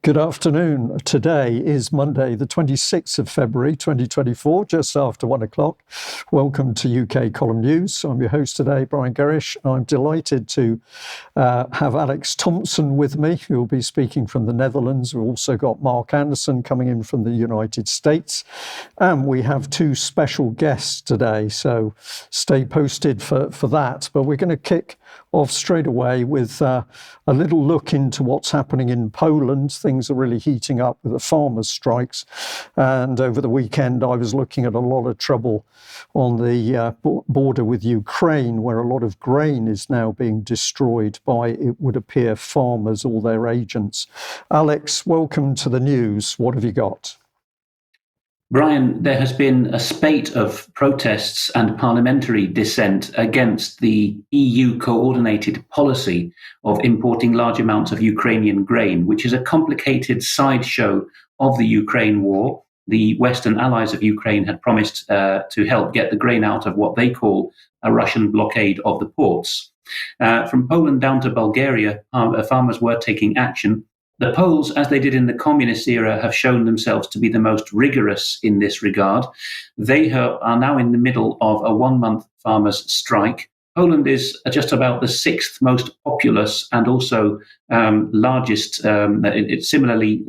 Good afternoon. Today is Monday, the 26th of February, 2024, just after 1 o'clock. Welcome to UK Column News. I'm your host today, Brian Gerrish. I'm delighted to have Alex Thomson with me, who will be speaking from the Netherlands. We've also got Mark Anderson coming in from the United States. And we have two special guests today, so stay posted for that. But we're going to kick off straight away with a little look into what's happening in Poland. Things are really heating up with the farmers' strikes. And over the weekend, I was looking at a lot of trouble on the border with Ukraine, where a lot of grain is now being destroyed by, it would appear, farmers or their agents. Alex, welcome to the news. What have you got? Brian, there has been a spate of protests and parliamentary dissent against the EU coordinated policy of importing large amounts of Ukrainian grain, which is a complicated sideshow of the Ukraine war. The Western allies of Ukraine had promised to help get the grain out of what they call a Russian blockade of the ports. From Poland down to Bulgaria, farmers were taking action. The Poles, as they did in the communist era, have shown themselves to be the most rigorous in this regard. They are now in the middle of a 1-month farmers' strike. Poland is just about the 6th most populous and also largest, similarly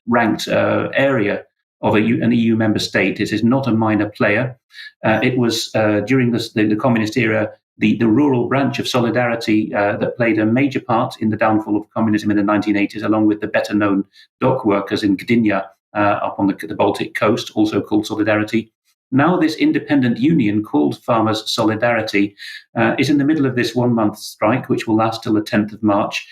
ranked area of an EU member state. It is not a minor player. It was during the communist era the rural branch of Solidarity that played a major part in the downfall of communism in the 1980s, along with the better-known dock workers in Gdynia up on the Baltic coast, also called Solidarity. Now this independent union called Farmers' Solidarity is in the middle of this 1-month strike, which will last till the 10th of March.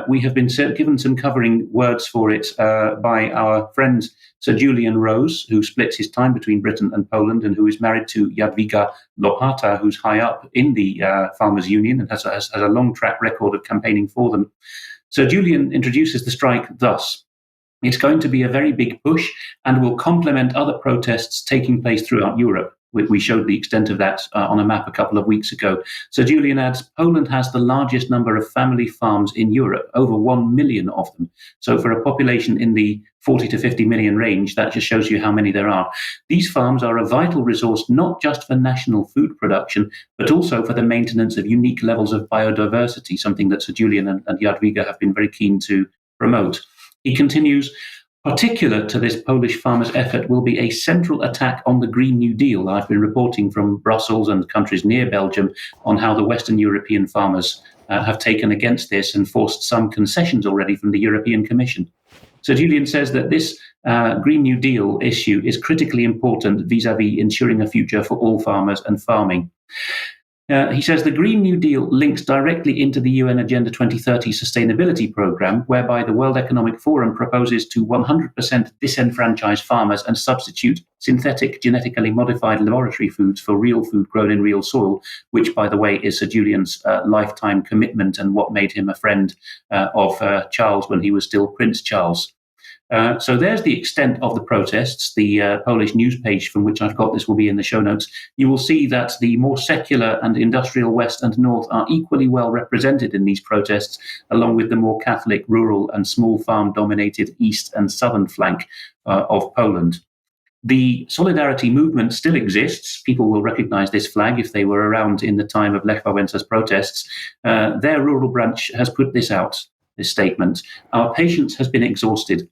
We have been given some covering words for it by our friend Sir Julian Rose, who splits his time between Britain and Poland and who is married to Jadwiga Lopata, who's high up in the Farmers' Union and has a long track record of campaigning for them. Sir Julian introduces the strike thus. It's going to be a very big push and will complement other protests taking place throughout Europe. We showed the extent of that on a map a couple of weeks ago. So Julian adds, Poland has the largest number of family farms in Europe, over 1 million of them. So for a population in the 40 to 50 million range, that just shows you how many there are. These farms are a vital resource, not just for national food production, but also for the maintenance of unique levels of biodiversity, something that Sir Julian and Jadwiga have been very keen to promote. He continues, particular to this Polish farmers' effort will be a central attack on the Green New Deal. I've been reporting from Brussels and countries near Belgium on how the Western European farmers have taken against this and forced some concessions already from the European Commission. So Julian says that this Green New Deal issue is critically important vis-à-vis ensuring a future for all farmers and farming. He says the Green New Deal links directly into the UN Agenda 2030 sustainability program, whereby the World Economic Forum proposes to 100% disenfranchise farmers and substitute synthetic genetically modified laboratory foods for real food grown in real soil, which, by the way, is Sir Julian's lifetime commitment and what made him a friend of Charles when he was still Prince Charles. So there's the extent of the protests. The Polish news page from which I've got this will be in the show notes. You will see that the more secular and industrial West and North are equally well represented in these protests, along with the more Catholic, rural and small farm-dominated east and southern flank of Poland. The Solidarity movement still exists. People will recognize this flag if they were around in the time of Lech Wałęsa's protests. Their rural branch has put this statement. Our patience has been exhausted.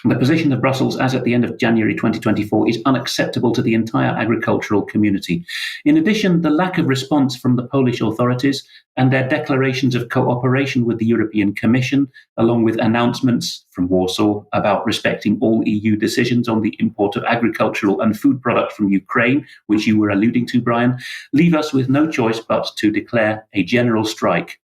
The position of Brussels as at the end of January 2024 is unacceptable to the entire agricultural community. In addition, the lack of response from the Polish authorities and their declarations of cooperation with the European Commission, along with announcements from Warsaw about respecting all EU decisions on the import of agricultural and food products from Ukraine, which you were alluding to, Brian, leave us with no choice but to declare a general strike.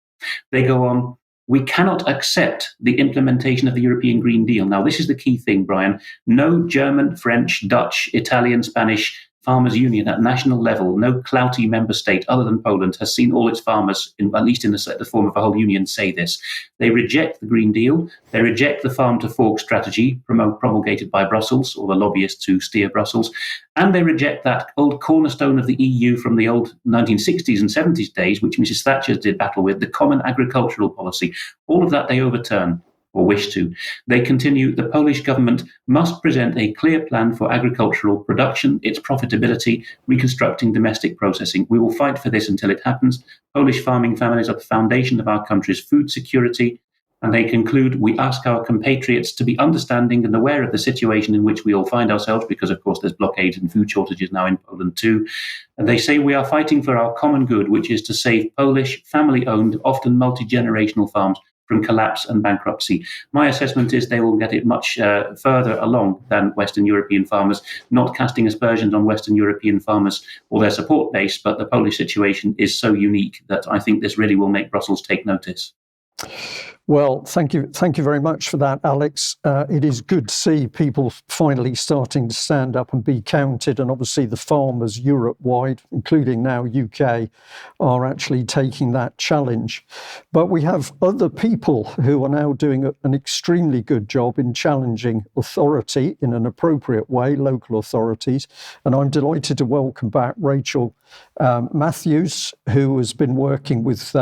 They go on, we cannot accept the implementation of the European Green Deal. Now, this is the key thing, Brian. No German, French, Dutch, Italian, Spanish farmers' union at national level, no clouty member state other than Poland has seen all its farmers, at least in the form of a whole union, say this. They reject the Green Deal. They reject the farm to fork strategy promulgated by Brussels or the lobbyists who steer Brussels. And they reject that old cornerstone of the EU from the old 1960s and 70s days, which Mrs. Thatcher did battle with, the common agricultural policy. All of that they overturn. or wish to. They continue, the Polish government must present a clear plan for agricultural production, its profitability, reconstructing domestic processing. We will fight for this until it happens. Polish farming families are the foundation of our country's food security. And they conclude, we ask our compatriots to be understanding and aware of the situation in which we all find ourselves, because, of course, there's blockades and food shortages now in Poland too. And they say we are fighting for our common good, which is to save Polish, family-owned, often multi-generational farms from collapse and bankruptcy. My assessment is they will get it much further along than Western European farmers, not casting aspersions on Western European farmers or their support base, but the Polish situation is so unique that I think this really will make Brussels take notice. Well, thank you very much for that, Alex. It is good to see people finally starting to stand up and be counted, and obviously the farmers Europe-wide, including now UK, are actually taking that challenge. But we have other people who are now doing an extremely good job in challenging authority in an appropriate way, local authorities, and I'm delighted to welcome back Rachel Matthews, who has been working with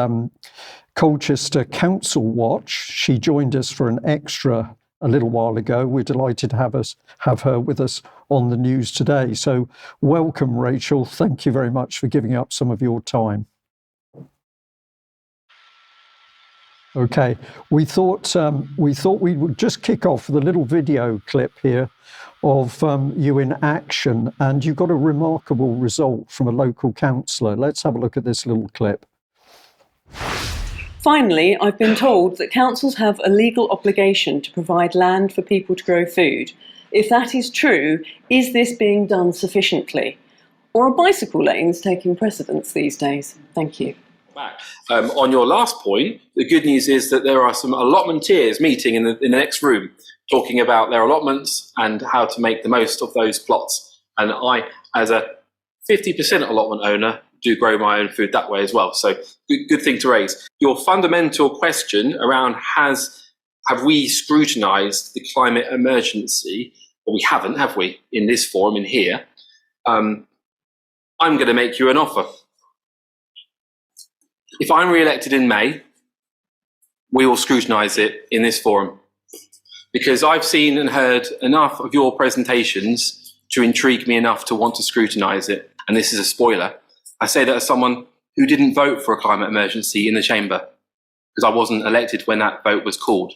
Colchester Council Watch. She joined us for an extra a little while ago. We're delighted to have her with us on the news today. So welcome, Rachel. Thank you very much for giving up some of your time. Okay, we thought we would just kick off with a little video clip here of you in action, and you got a remarkable result from a local councillor. Let's have a look at this little clip. Finally, I've been told that councils have a legal obligation to provide land for people to grow food. If that is true, is this being done sufficiently? Or are bicycle lanes taking precedence these days? Thank you. On your last point, the good news is that there are some allotmenteers meeting in the next room, talking about their allotments and how to make the most of those plots. And I, as a 50% allotment owner, do grow my own food that way as well. So good thing to raise. Your fundamental question around have we scrutinised the climate emergency? Well, we haven't, have we, in this forum, in here? I'm going to make you an offer. If I'm re-elected in May, we will scrutinise it in this forum, because I've seen and heard enough of your presentations to intrigue me enough to want to scrutinise it. And this is a spoiler. I say that as someone who didn't vote for a climate emergency in the chamber, because I wasn't elected when that vote was called.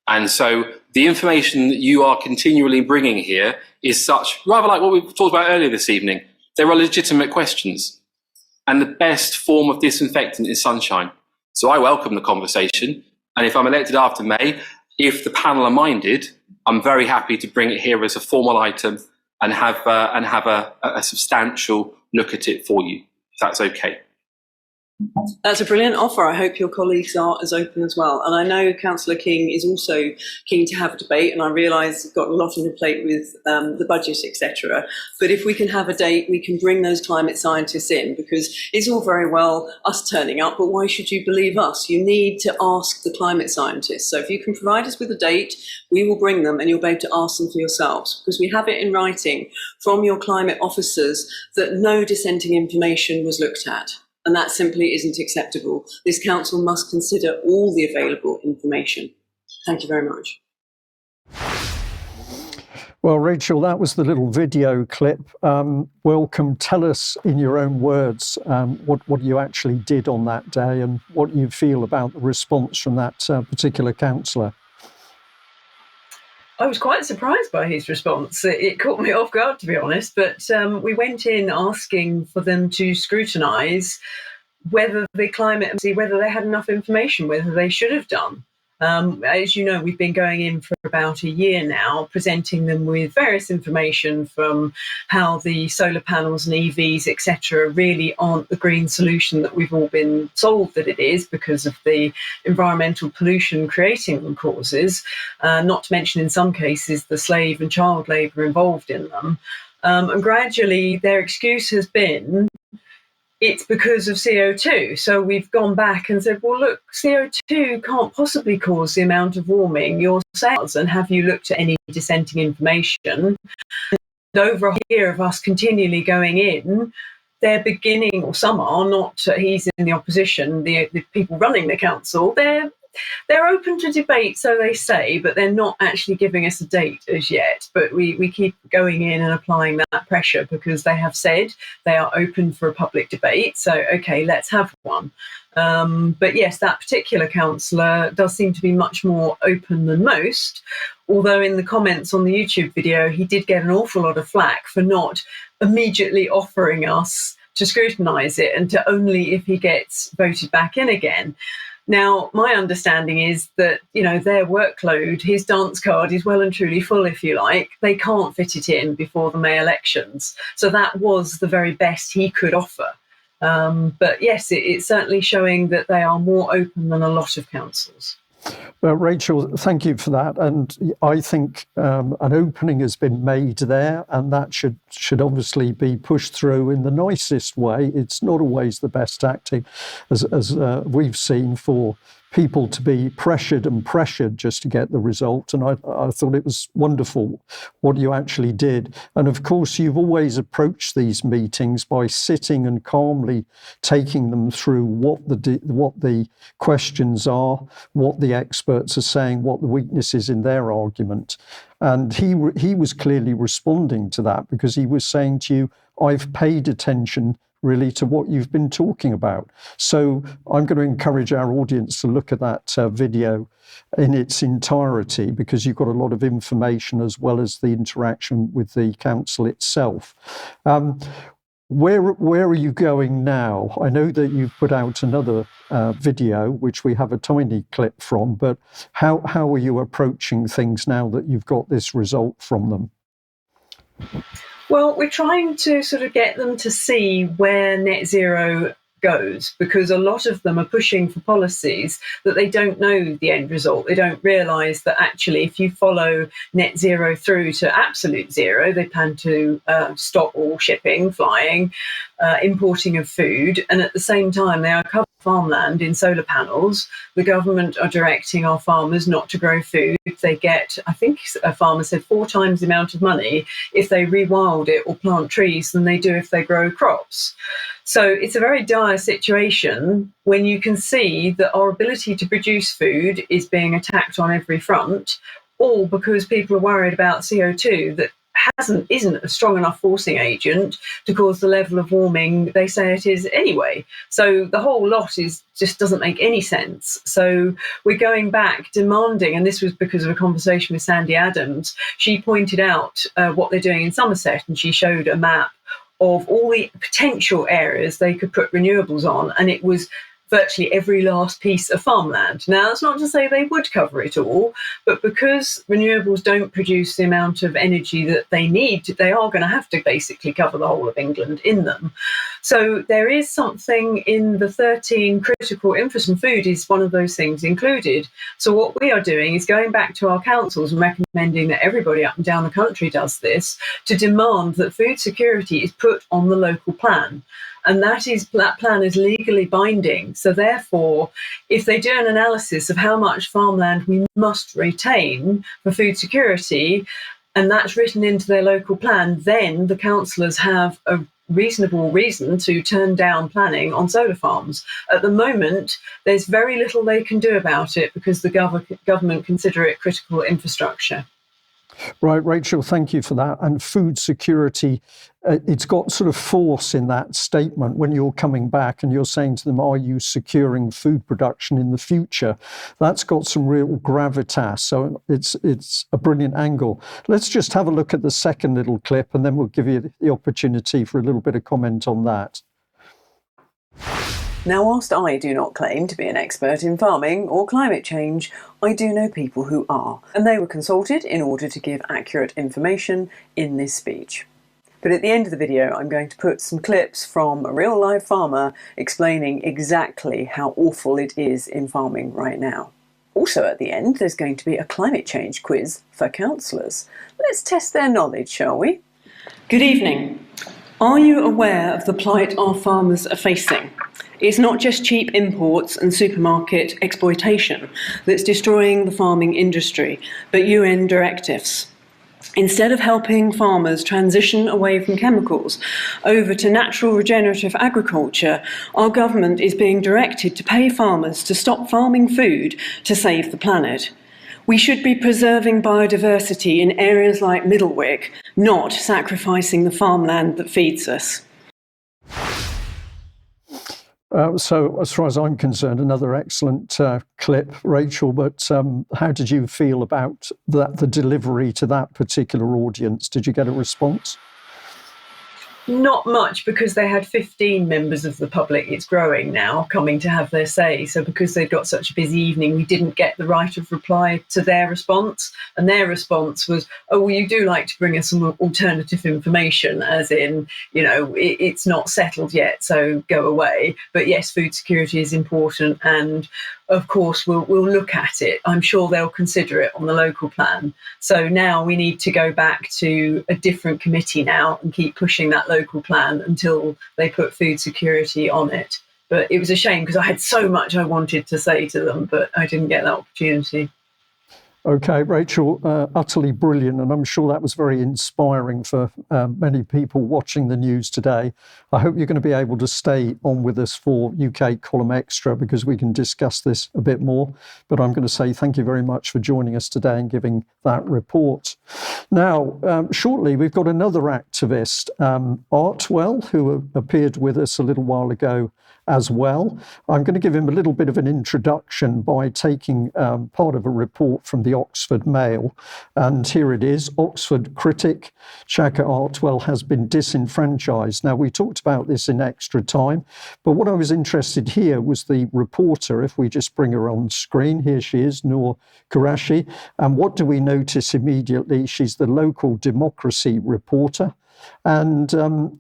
And so the information that you are continually bringing here is such, rather like what we talked about earlier this evening. There are legitimate questions. And the best form of disinfectant is sunshine. So I welcome the conversation. And if I'm elected after May, if the panel are minded, I'm very happy to bring it here as a formal item and have a substantial look at it for you, if that's okay. That's a brilliant offer. I hope your colleagues are as open as well. And I know Councillor King is also keen to have a debate, and I realise you've got a lot on your plate with the budget, etc. But if we can have a date, we can bring those climate scientists in, because it's all very well us turning up, but why should you believe us? You need to ask the climate scientists. So if you can provide us with a date, we will bring them and you'll be able to ask them for yourselves, because we have it in writing from your climate officers that no dissenting information was looked at. And that simply isn't acceptable. This council must consider all the available information. Thank you very much. Well, Rachel, that was the little video clip. Welcome. Tell us in your own words what you actually did on that day and what you feel about the response from that particular councillor. I was quite surprised by his response. It caught me off guard, to be honest, but we went in asking for them to scrutinise whether the climate, whether they had enough information, whether they should have done. As you know, we've been going in for about a year now, presenting them with various information from how the solar panels and EVs, etc., really aren't the green solution that we've all been told that it is, because of the environmental pollution creating causes, not to mention in some cases the slave and child labour involved in them. And gradually their excuse has been, it's because of CO2. So we've gone back and said, well, look, CO2 can't possibly cause the amount of warming you're saying. And have you looked at any dissenting information? And over a year of us continually going in, they're beginning, or some are not, he's in the opposition, the people running the council, they're They're open to debate, so they say, but they're not actually giving us a date as yet. But we keep going in and applying that pressure because they have said they are open for a public debate. So, okay, let's have one. But yes, that particular councillor does seem to be much more open than most, although in the comments on the YouTube video, he did get an awful lot of flack for not immediately offering us to scrutinise it and to only if he gets voted back in again. Now, my understanding is that, their workload, his dance card is well and truly full, if you like. They can't fit it in before the May elections. So that was the very best he could offer. But yes, it's certainly showing that they are more open than a lot of councils. Well, Rachel, thank you for that. And I think an opening has been made there, and that should obviously be pushed through in the nicest way. It's not always the best tactic, as we've seen, for people to be pressured just to get the result. And I thought it was wonderful what you actually did. And of course, you've always approached these meetings by sitting and calmly taking them through what the questions are, what the experts are saying, what the weaknesses in their argument. And he was clearly responding to that, because he was saying to you, I've paid attention really to what you've been talking about. So I'm going to encourage our audience to look at that video in its entirety, because you've got a lot of information as well as the interaction with the council itself. Where are you going now? I know that you've put out another video, which we have a tiny clip from, but how are you approaching things now that you've got this result from them? Well, we're trying to sort of get them to see where net zero goes, because a lot of them are pushing for policies that they don't know the end result. They don't realise that actually if you follow net zero through to absolute zero, they plan to stop all shipping, flying, importing of food, and at the same time they are covering farmland in solar panels. The government are directing our farmers not to grow food. They get, I think a farmer said, 4 times the amount of money if they rewild it or plant trees than they do if they grow crops. So it's a very dire situation when you can see that our ability to produce food is being attacked on every front, all because people are worried about CO2 that isn't a strong enough forcing agent to cause the level of warming they say it is anyway. So the whole lot just doesn't make any sense. So we're going back demanding, and this was because of a conversation with Sandy Adams. She pointed out what they're doing in Somerset, and she showed a map of all the potential areas they could put renewables on, and it was virtually every last piece of farmland. Now, that's not to say they would cover it all, but because renewables don't produce the amount of energy that they need, they are going to have to basically cover the whole of England in them. So there is something in the 13 critical infrastructure, and food is one of those things included. So what we are doing is going back to our councils and recommending that everybody up and down the country does this, to demand that food security is put on the local plan. And that plan is legally binding. So therefore, if they do an analysis of how much farmland we must retain for food security, and that's written into their local plan, then the councillors have a reasonable reason to turn down planning on solar farms. At the moment, there's very little they can do about it because the government consider it critical infrastructure. Right, Rachel, thank you for that. And food security, it's got sort of force in that statement when you're coming back and you're saying to them, are you securing food production in the future? That's got some real gravitas. So it's a brilliant angle. Let's just have a look at the second little clip, and then we'll give you the opportunity for a little bit of comment on that. Now, whilst I do not claim to be an expert in farming or climate change, I do know people who are, and they were consulted in order to give accurate information in this speech. But at the end of the video, I'm going to put some clips from a real live farmer explaining exactly how awful it is in farming right now. Also at the end, there's going to be a climate change quiz for councillors. Let's test their knowledge, shall we? Good evening. Are you aware of the plight our farmers are facing? It's not just cheap imports and supermarket exploitation that's destroying the farming industry, but UN directives. Instead of helping farmers transition away from chemicals over to natural regenerative agriculture, our government is being directed to pay farmers to stop farming food to save the planet. We should be preserving biodiversity in areas like Middlewick, not sacrificing the farmland that feeds us. So as far as I'm concerned, another excellent clip, Rachel, but how did you feel about the delivery to that particular audience? Did you get a response? Not much, because they had 15 members of the public, it's growing now, coming to have their say. So because they've got such a busy evening, we didn't get the right of reply to their response. And their response was, oh, well, you do like to bring us some alternative information, as in, you know, it's not settled yet, so go away. But yes, food security is important. And of course, we'll look at it. I'm sure they'll consider it on the local plan. So now we need to go back to a different committee now and keep pushing that local plan until they put food security on it. But it was a shame, because I had so much I wanted to say to them, but I didn't get that opportunity. Okay, Rachel, utterly brilliant, and I'm sure that was very inspiring for many people watching the news today. I hope you're going to be able to stay on with us for UK Column Extra, because we can discuss this a bit more. But I'm going to say thank you very much for joining us today and giving that report. Now, shortly, we've got another activist, Artwell, who appeared with us a little while ago as well. I'm going to give him a little bit of an introduction by taking part of a report from the Oxford Mail. And here it is. Oxford critic Chaka Artwell has been disenfranchised. Now, we talked about this in Extra Time, but what I was interested here was the reporter. If we just bring her on screen, here she is, Noor Qureshi. And what do we notice immediately? She's the local democracy reporter. And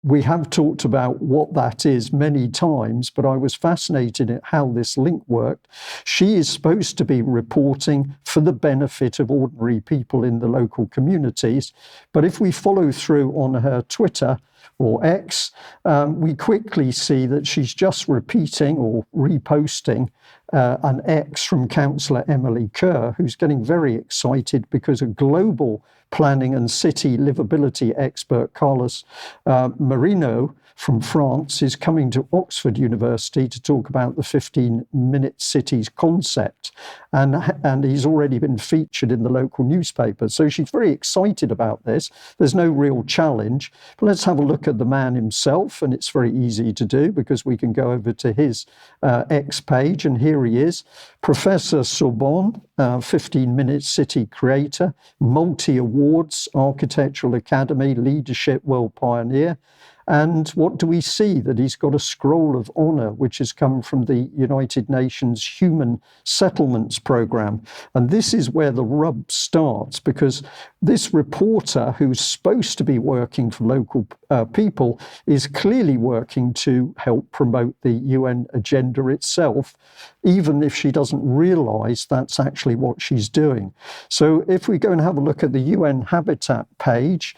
we have talked about what that is many times, but I was fascinated at how this link worked. She is supposed to be reporting for the benefit of ordinary people in the local communities. But if we follow through on her Twitter or X, we quickly see that she's just repeating or reposting an X from Councillor Emily Kerr, who's getting very excited because a global planning and city livability expert, Carlos Marino from France, is coming to Oxford University to talk about the 15-minute cities concept. And he's already been featured in the local newspaper. So she's very excited about this. There's no real challenge. But let's have a look at the man himself. And it's very easy to do, because we can go over to his X page. And here he is, Professor Sorbonne, 15-minute city creator, multi-awards, Architectural Academy, Leadership World Pioneer. And what do we see? That he's got a scroll of honour, which has come from the United Nations Human Settlements Programme. And this is where the rub starts, because this reporter, who's supposed to be working for local people, is clearly working to help promote the UN agenda itself, even if she doesn't realise that's actually what she's doing. So if we go and have a look at the UN Habitat page,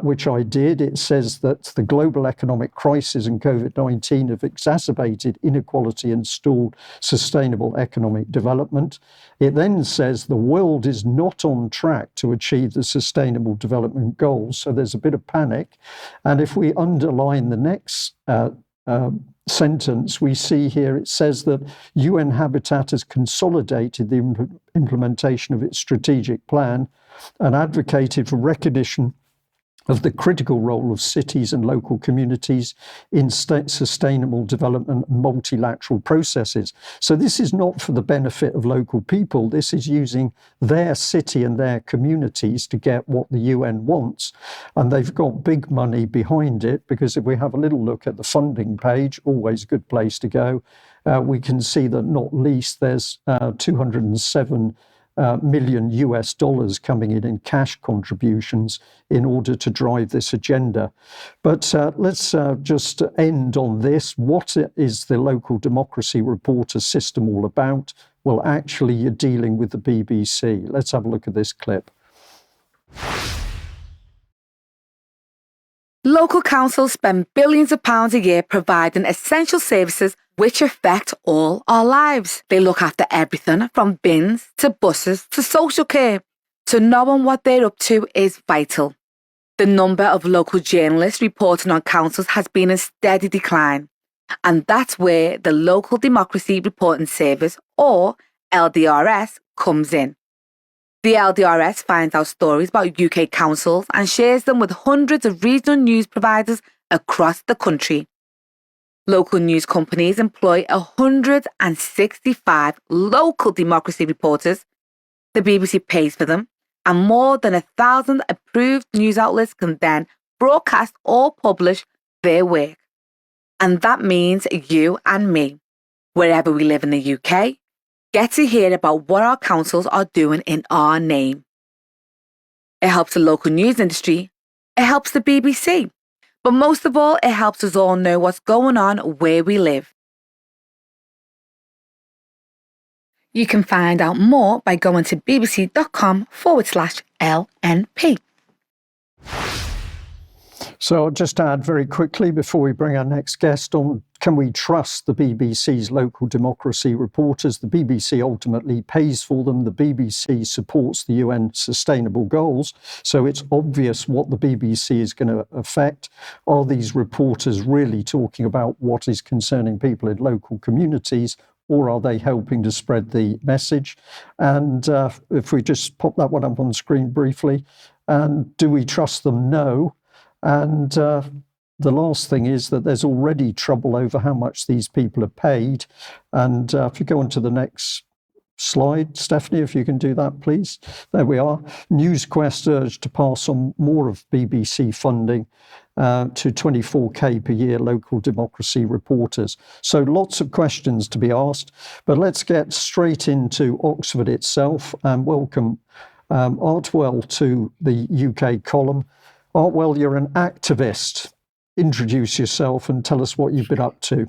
which I did, it says that the global economic crisis and COVID-19 have exacerbated inequality and stalled sustainable economic development. It then says the world is not on track to achieve the Sustainable Development Goals. So there's a bit of panic. And if we underline the next sentence, we see here it says that UN Habitat has consolidated the implementation of its strategic plan and advocated for recognition of the critical role of cities and local communities in sustainable development and multilateral processes. So this is not for the benefit of local people. This is using their city and their communities to get what the UN wants. And they've got big money behind it, because if we have a little look at the funding page, always a good place to go, we can see that not least there's 207 million US dollars coming in cash contributions in order to drive this agenda. But let's just end on this. What is the local democracy reporter system all about? Well, actually, you're dealing with the BBC. Let's have a look at this clip. Local councils spend billions of pounds a year providing essential services which affect all our lives. They look after everything from bins to buses to social care. So knowing what they're up to is vital. The number of local journalists reporting on councils has been in steady decline. And that's where the Local Democracy Reporting Service, or LDRS, comes in. The LDRS finds out stories about UK councils and shares them with hundreds of regional news providers across the country. Local news companies employ 165 local democracy reporters. The BBC pays for them, and more than 1,000 approved news outlets can then broadcast or publish their work. And that means you and me, wherever we live in the UK, get to hear about what our councils are doing in our name. It helps the local news industry, it helps the BBC, but most of all, it helps us all know what's going on where we live. You can find out more by going to bbc.com/LNP. So I'll just add very quickly before we bring our next guest on, can we trust the BBC's local democracy reporters? The BBC ultimately pays for them. The BBC supports the UN Sustainable Goals. So it's obvious what the BBC is going to affect. Are these reporters really talking about what is concerning people in local communities, or are they helping to spread the message? And if we just pop that one up on screen briefly, and do we trust them? No. And the last thing is that there's already trouble over how much these people are paid. And if you go on to the next slide, Stephanie, if you can do that, please. There we are. NewsQuest urged to pass on more of BBC funding to 24k per year local democracy reporters. So lots of questions to be asked, but let's get straight into Oxford itself and welcome Artwell to the UK column. Artwell, you're an activist. Introduce yourself and tell us what you've been up to.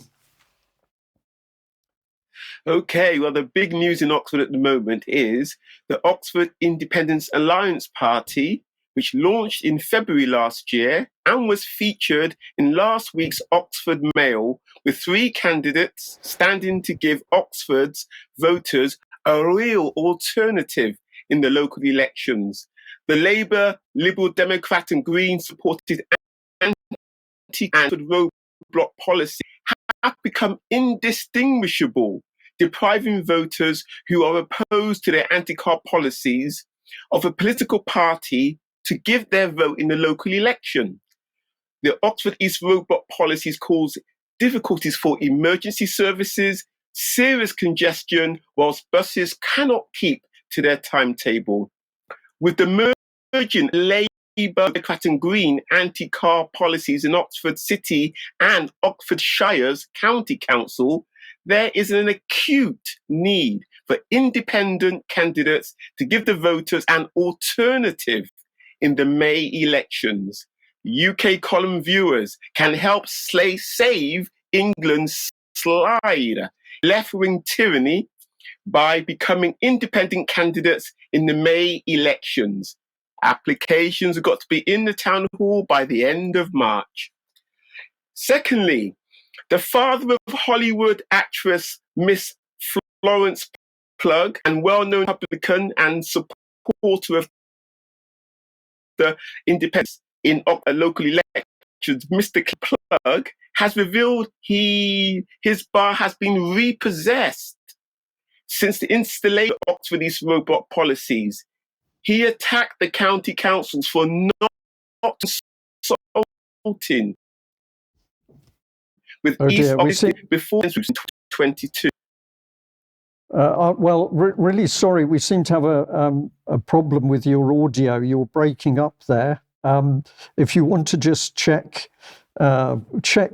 Okay, well, the big news in Oxford at the moment is the Oxford Independence Alliance Party, which launched in February last year and was featured in last week's Oxford Mail, with 3 candidates standing to give Oxford's voters a real alternative in the local elections. The Labour, Liberal Democrat and Green supported anti-roadblock policy have become indistinguishable, depriving voters who are opposed to their anti-car policies of a political party to give their vote in the local election. The Oxford East roadblock policies cause difficulties for emergency services, serious congestion, whilst buses cannot keep to their timetable. With the merging Labour, Democrat and Green anti-car policies in Oxford City and Oxfordshire's County Council, there is an acute need for independent candidates to give the voters an alternative in the May elections. UK column viewers can help save England's slide left-wing tyranny by becoming independent candidates in the May elections. Applications have got to be in the town hall by the end of March. Secondly, the father of Hollywood actress Miss Florence Plug and well-known Republican and supporter of the independence in local elections, Mr. Plug, has revealed his bar has been repossessed since the installation of Oxford East roadblock policies. He attacked the county councils for not consulting with East Oxford before 2022. Really sorry, we seem to have a problem with your audio. You're breaking up there. If you want to just check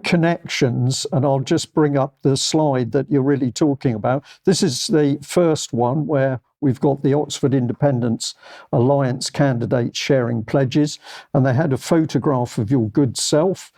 connections, and I'll just bring up the slide that you're really talking about. This is the first one where we've got the Oxford Independence Alliance candidates sharing pledges, and they had a photograph of your good self,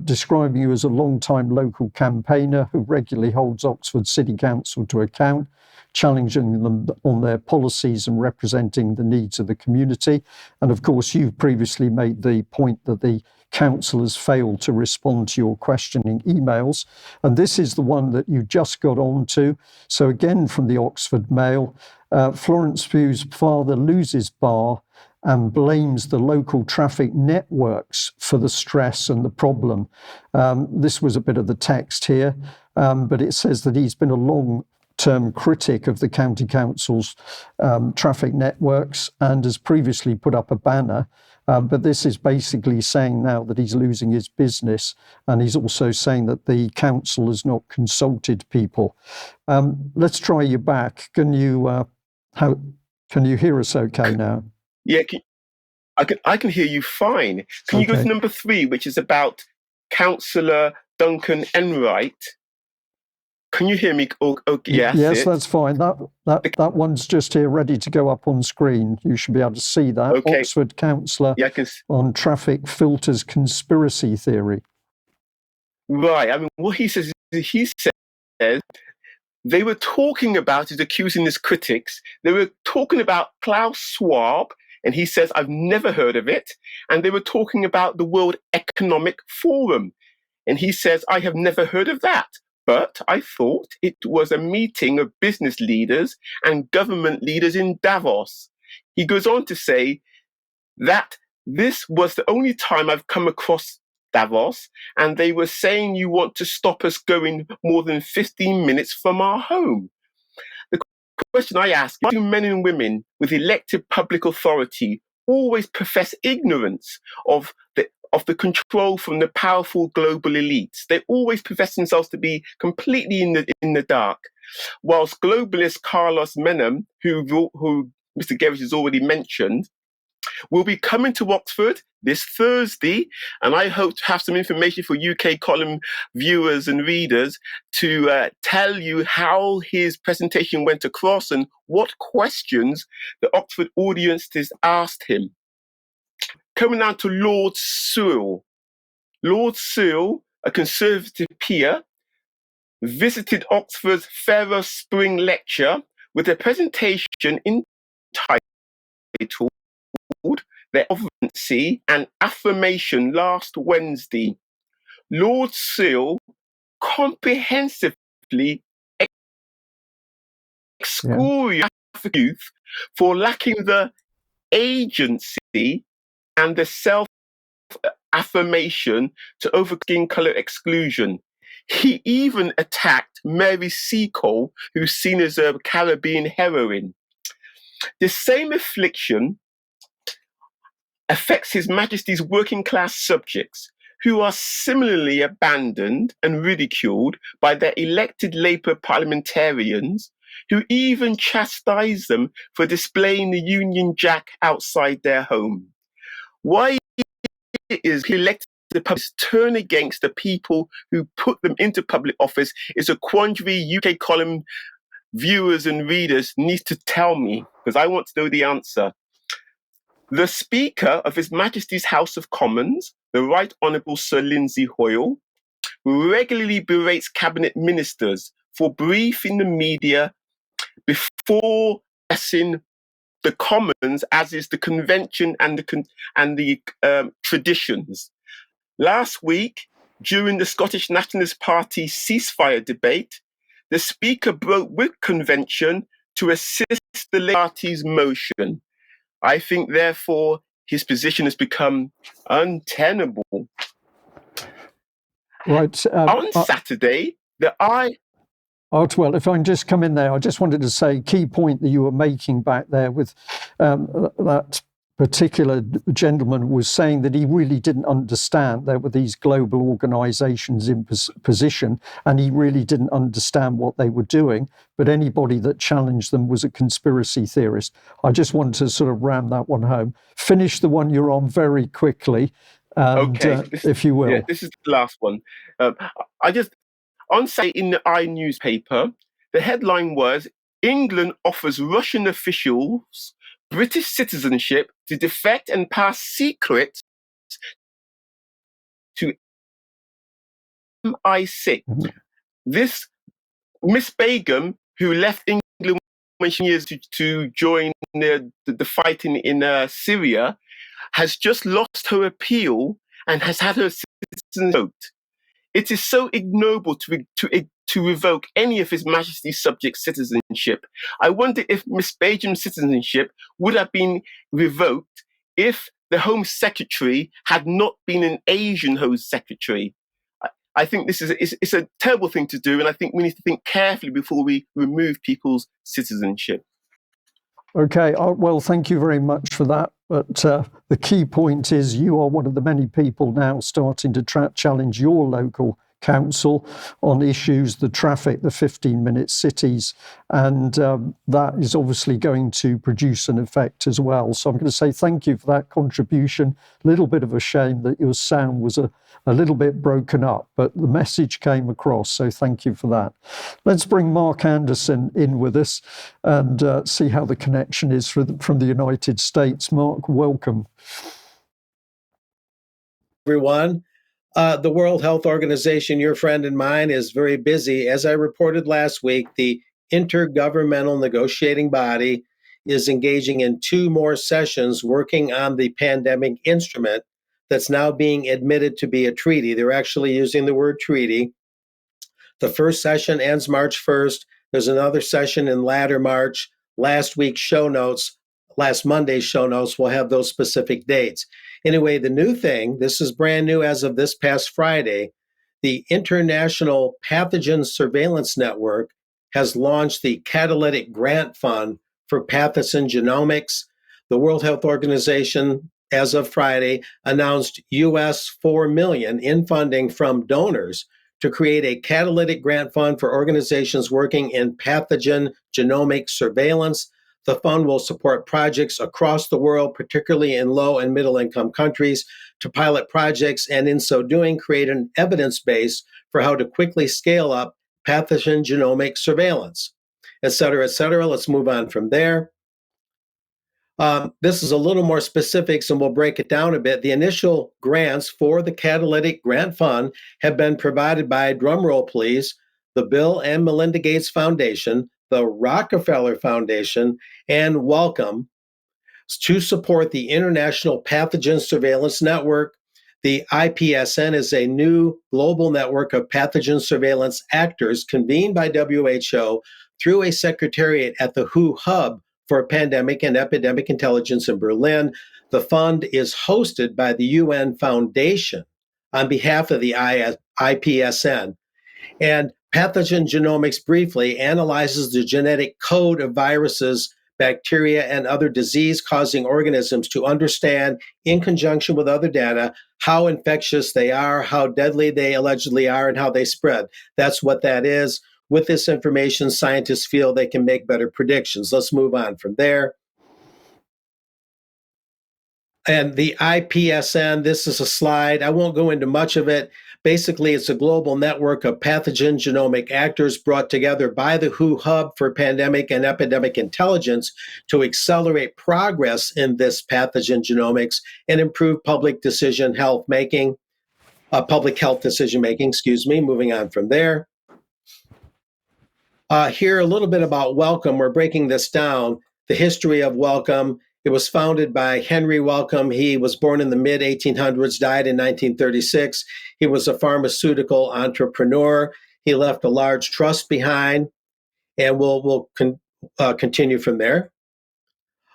describing you as a long-time local campaigner who regularly holds Oxford City Council to account, challenging them on their policies and representing the needs of the community. And of course, you've previously made the point that the council has failed to respond to your questioning emails. And this is the one that you just got on to. So again, from the Oxford Mail, Florence Pugh's father loses bar and blames the local traffic networks for the stress and the problem. This was a bit of the text here, but it says that he's been a long-term critic of the county council's traffic networks and has previously put up a banner. But this is basically saying now that he's losing his business, and he's also saying that the council has not consulted people. Let's try you back. Can you hear us okay now? Yeah, I can hear you fine. Can you go to number 3, which is about Councillor Duncan Enright? Can you hear me? Yes, that's fine. That one's just here, ready to go up on screen. You should be able to see that. Okay. Oxford councillor on traffic filters conspiracy theory. Right. I mean, what he says they were talking about, he's accusing his critics, they were talking about Klaus Schwab, and he says, I've never heard of it. And they were talking about the World Economic Forum. And he says, I have never heard of that. But I thought it was a meeting of business leaders and government leaders in Davos. He goes on to say that this was the only time I've come across Davos, and they were saying you want to stop us going more than 15 minutes from our home. The question I ask is, do men and women with elected public authority always profess ignorance of the control from the powerful global elites? They always profess themselves to be completely in the dark. Whilst globalist Carlos Menem, who Mr. Gerrish has already mentioned, will be coming to Oxford this Thursday, and I hope to have some information for UK column viewers and readers to tell you how his presentation went across and what questions the Oxford audience has asked him. Coming down to Lord Sewell. Lord Sewell, a Conservative peer, visited Oxford's Ferrer Spring Lecture with a presentation entitled Their Sovereignty and Affirmation last Wednesday. Lord Sewell comprehensively excoriated youth for lacking the agency and the self-affirmation to overcome skin colour exclusion. He even attacked Mary Seacole, who's seen as a Caribbean heroine. The same affliction affects His Majesty's working class subjects, who are similarly abandoned and ridiculed by their elected Labour parliamentarians, who even chastise them for displaying the Union Jack outside their home. Why is elected public turn against the people who put them into public office is a quandary UK column viewers and readers need to tell me, because I want to know the answer. The Speaker of His Majesty's House of Commons, the Right Honourable Sir Lindsay Hoyle, regularly berates cabinet ministers for briefing the media before addressing the Commons, as is the convention and the traditions. Last week, during the Scottish Nationalist Party ceasefire debate, the Speaker broke with convention to assist the Labour Party's motion. I think, therefore, his position has become untenable. Right. On Saturday, Artwell, if I can just come in there, I just wanted to say, key point that you were making back there with that particular gentleman was saying that he really didn't understand there were these global organizations in position, and he really didn't understand what they were doing, but anybody that challenged them was a conspiracy theorist. I just wanted to sort of ram that one home. Finish the one you're on very quickly, and, if you will. Yeah, this is the last one. On Saturday in the newspaper, the headline was, England offers Russian officials British citizenship to defect and pass secrets to MI6. Mm-hmm. This Miss Begum, who left England when she was to join the fighting in Syria, has just lost her appeal and has had her citizenship revoked. It is so ignoble to revoke any of His Majesty's subjects' citizenship. I wonder if Miss Beijing's citizenship would have been revoked if the Home Secretary had not been an Asian Home Secretary. I think this is it's a terrible thing to do, and I think we need to think carefully before we remove people's citizenship. Okay, well, thank you very much for that. But the key point is you are one of the many people now starting to challenge your local council on issues, the traffic, the 15-minute cities, and that is obviously going to produce an effect as well. So I'm going to say thank you for that contribution. A little bit of a shame that your sound was a little bit broken up, but the message came across, so thank you for that. Let's bring Mark Anderson in with us and see how the connection is from the United States. Mark, welcome. Everyone. The World Health Organization, your friend and mine, is very busy. As I reported last week, the Intergovernmental Negotiating Body is engaging in 2 more sessions working on the pandemic instrument that's now being admitted to be a treaty. They're actually using the word treaty. The first session ends March 1st. There's another session in latter March. Last Monday's show notes will have those specific dates. Anyway, the new thing, this is brand new as of this past Friday, the International Pathogen Surveillance Network has launched the Catalytic Grant Fund for Pathogen Genomics. The World Health Organization, as of Friday, announced US $4 million in funding from donors to create a catalytic grant fund for organizations working in pathogen genomic surveillance. The fund will support projects across the world, particularly in low and middle income countries, to pilot projects and in so doing create an evidence base for how to quickly scale up pathogen genomic surveillance, et cetera, et cetera. Let's move on from there. This is a little more specifics and we'll break it down a bit. The initial grants for the Catalytic Grant Fund have been provided by, drumroll please, the Bill and Melinda Gates Foundation, the Rockefeller Foundation, and Wellcome to support the International Pathogen Surveillance Network. The IPSN is a new global network of pathogen surveillance actors convened by WHO through a secretariat at the WHO Hub for Pandemic and Epidemic Intelligence in Berlin. The fund is hosted by the UN Foundation on behalf of the IPSN. And pathogen genomics briefly analyzes the genetic code of viruses, bacteria, and other disease-causing organisms to understand, in conjunction with other data, how infectious they are, how deadly they allegedly are, and how they spread. That's what that is. With this information, scientists feel they can make better predictions. Let's move on from there. And the IPSN, this is a slide. I won't go into much of it. Basically, it's a global network of pathogen genomic actors brought together by the WHO Hub for Pandemic and Epidemic Intelligence to accelerate progress in this pathogen genomics and improve public health decision making. Moving on from there. Here, a little bit about Wellcome. We're breaking this down. The history of Wellcome. It was founded by Henry Wellcome. He was born in the mid-1800s, died in 1936. He was a pharmaceutical entrepreneur. He left a large trust behind, and we'll continue from there.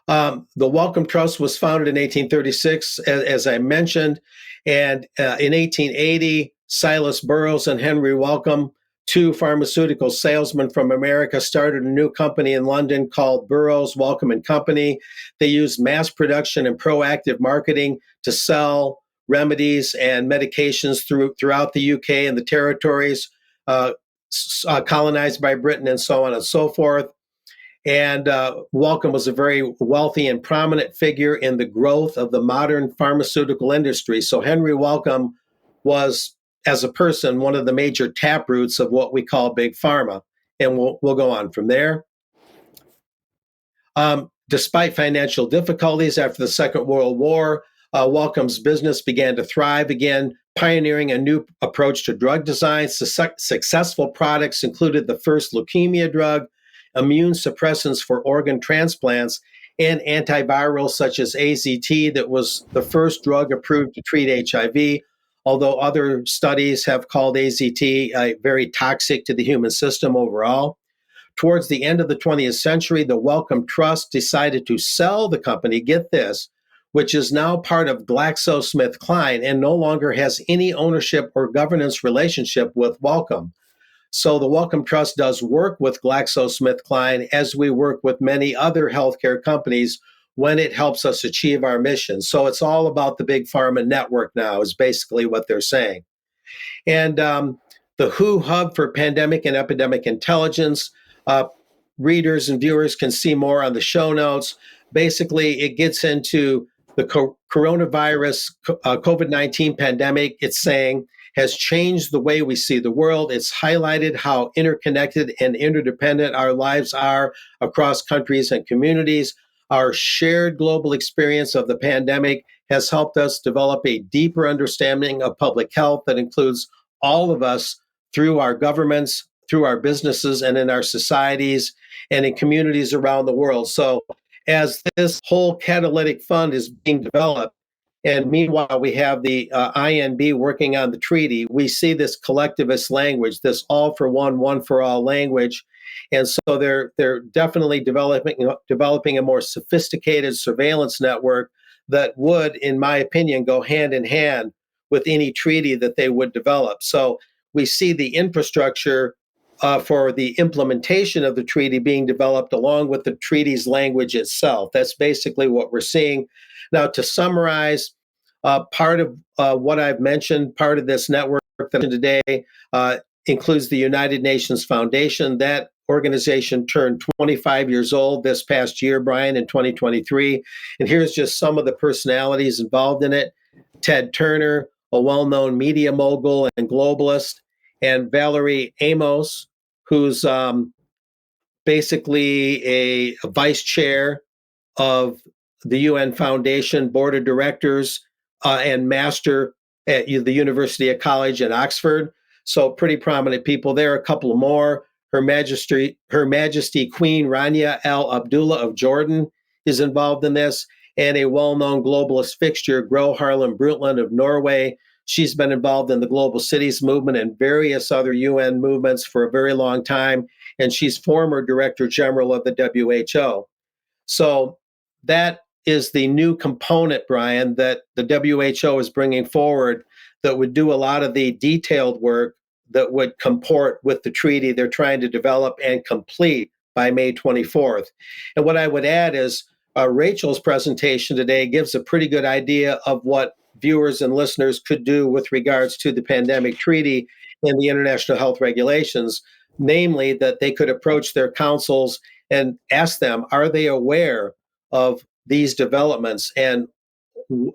The Wellcome Trust was founded in 1836, as I mentioned, and in 1880, Silas Burroughs and Henry Wellcome, 2 pharmaceutical salesmen from America, started a new company in London called Burroughs, Wellcome and Company. They used mass production and proactive marketing to sell remedies and medications throughout the UK and the territories colonized by Britain and so on and so forth. And Wellcome was a very wealthy and prominent figure in the growth of the modern pharmaceutical industry. So Henry Wellcome was, as a person, one of the major taproots of what we call big pharma. And we'll go on from there. Despite financial difficulties after the Second World War, Wellcome's business began to thrive again, pioneering a new approach to drug design. Successful products included the first leukemia drug, immune suppressants for organ transplants, and antivirals such as AZT that was the first drug approved to treat HIV. although other studies have called AZT very toxic to the human system overall. Towards the end of the 20th century, the Wellcome Trust decided to sell the company, get this, which is now part of GlaxoSmithKline and no longer has any ownership or governance relationship with Wellcome. So the Wellcome Trust does work with GlaxoSmithKline as we work with many other healthcare companies when it helps us achieve our mission. So it's all about the big pharma network now, is basically what they're saying. And the WHO Hub for Pandemic and Epidemic Intelligence, readers and viewers can see more on the show notes. Basically, it gets into the coronavirus, COVID-19 pandemic, it's saying, has changed the way we see the world. It's highlighted how interconnected and interdependent our lives are across countries and communities. Our shared global experience of the pandemic has helped us develop a deeper understanding of public health that includes all of us through our governments, through our businesses, and in our societies and in communities around the world. So as this whole catalytic fund is being developed, and meanwhile we have the INB working on the treaty, we see this collectivist language, this all for one for all language. And so they're definitely developing a more sophisticated surveillance network that would, in my opinion, go hand in hand with any treaty that they would develop. So we see the infrastructure for the implementation of the treaty being developed along with the treaty's language itself. That's basically what we're seeing. Now, to summarize, part of what I've mentioned, part of this network that today includes the United Nations Foundation. That organization turned 25 years old this past year, Brian, in 2023. And here's just some of the personalities involved in it. Ted Turner, a well-known media mogul and globalist, and Valerie Amos, who's basically a vice chair of the UN Foundation Board of Directors and master at the University of College in Oxford. So pretty prominent people there. A couple more. Her Majesty Queen Rania Al Abdullah of Jordan is involved in this, and a well-known globalist fixture, Gro Harlem Brundtland of Norway. She's been involved in the Global Cities movement and various other UN movements for a very long time, and she's former Director General of the WHO. So that is the new component, Brian, that the WHO is bringing forward that would do a lot of the detailed work that would comport with the treaty they're trying to develop and complete by May 24th. And what I would add is Rachel's presentation today gives a pretty good idea of what viewers and listeners could do with regards to the pandemic treaty and the international health regulations, namely that they could approach their councils and ask them, are they aware of these developments? And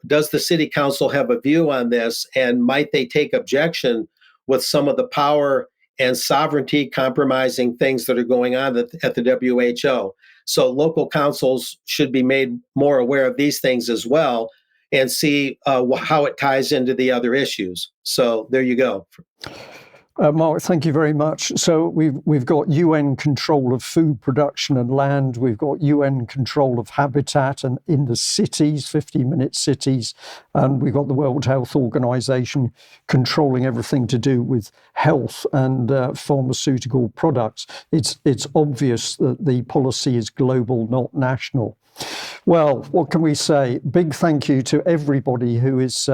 does the city council have a view on this? And might they take objection with some of the power and sovereignty compromising things that are going on at the WHO? So local councils should be made more aware of these things as well and see how it ties into the other issues. So there you go. Mark, thank you very much. So we've got UN control of food production and land. We've got UN control of habitat and in the cities, 50-minute cities. And we've got the World Health Organization controlling everything to do with health and pharmaceutical products. It's obvious that the policy is global, not national. Well, what can we say? Big thank you to everybody who is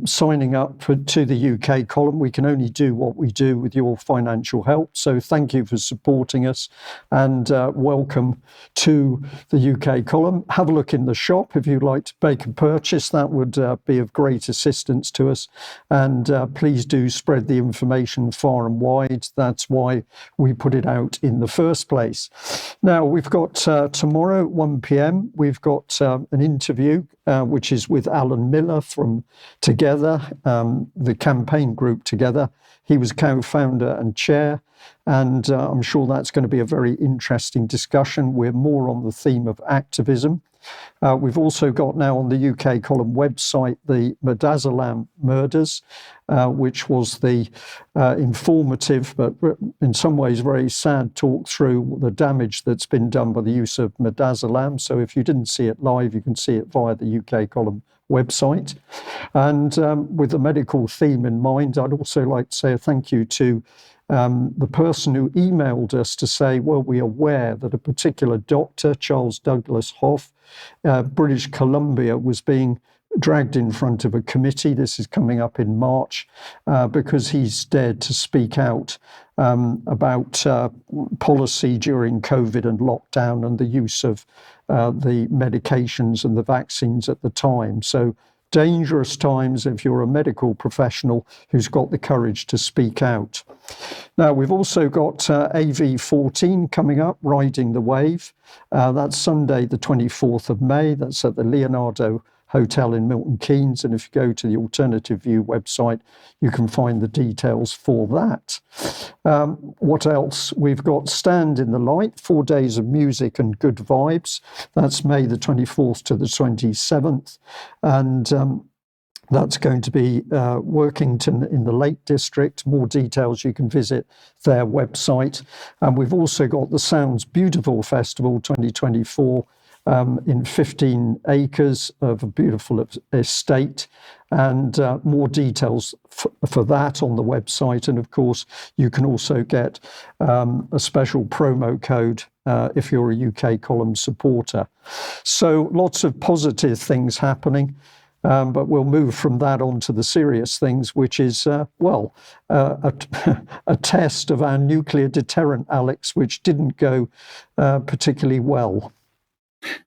signing up to the UK column. We can only do what we do with your financial help. So thank you for supporting us and welcome to the UK column. Have a look in the shop if you'd like to make a purchase. That would be of great assistance to us. And please do spread the information far and wide. That's why we put it out in the first place. Now, we've got tomorrow, 1 p.m. We've got an interview, which is with Alan Miller from Together, the campaign group Together. He was co-founder and chair, and I'm sure that's going to be a very interesting discussion. We're more on the theme of activism. We've also got now on the UK column website the Midazolam murders, which was the informative but in some ways very sad talk through the damage that's been done by the use of Midazolam. So if you didn't see it live, you can see it via the UK column website. And with the medical theme in mind, I'd also like to say a thank you to the person who emailed us to say, well, we're aware that a particular doctor, Charles Douglas Hoff, British Columbia, was being dragged in front of a committee. This is coming up in March because he's dared to speak out about policy during COVID and lockdown and the use of the medications and the vaccines at the time. So dangerous times if you're a medical professional who's got the courage to speak out. Now, we've also got AV14 coming up, Riding the Wave. That's Sunday, the 24th of May. That's at the Leonardo Hotel in Milton Keynes. And if you go to the Alternative View website, you can find the details for that. What else? We've got Stand in the Light, 4 days of music and good vibes. That's May the 24th to the 27th. And that's going to be Workington in the Lake District. More details, you can visit their website. And we've also got the Sounds Beautiful Festival 2024 in 15 acres of a beautiful estate, and more details for that on the website. And of course, you can also get a special promo code if you're a UK column supporter. So lots of positive things happening. But we'll move from that on to the serious things, which is, a test of our nuclear deterrent, Alex, which didn't go particularly well.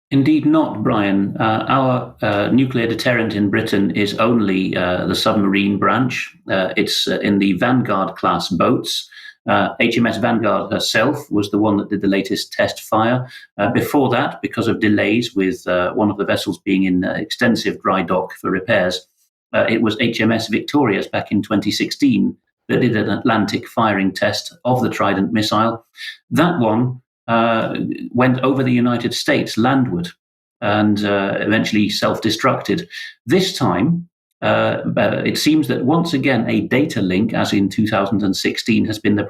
Indeed not, Brian. Our nuclear deterrent in Britain is only the submarine branch. It's in the Vanguard class boats. HMS Vanguard herself was the one that did the latest test fire. Before that, because of delays with one of the vessels being in extensive dry dock for repairs, it was HMS Victorious back in 2016 that did an Atlantic firing test of the Trident missile. That one went over the United States landward and eventually self-destructed. This time, it seems that once again a data link, as in 2016, has been the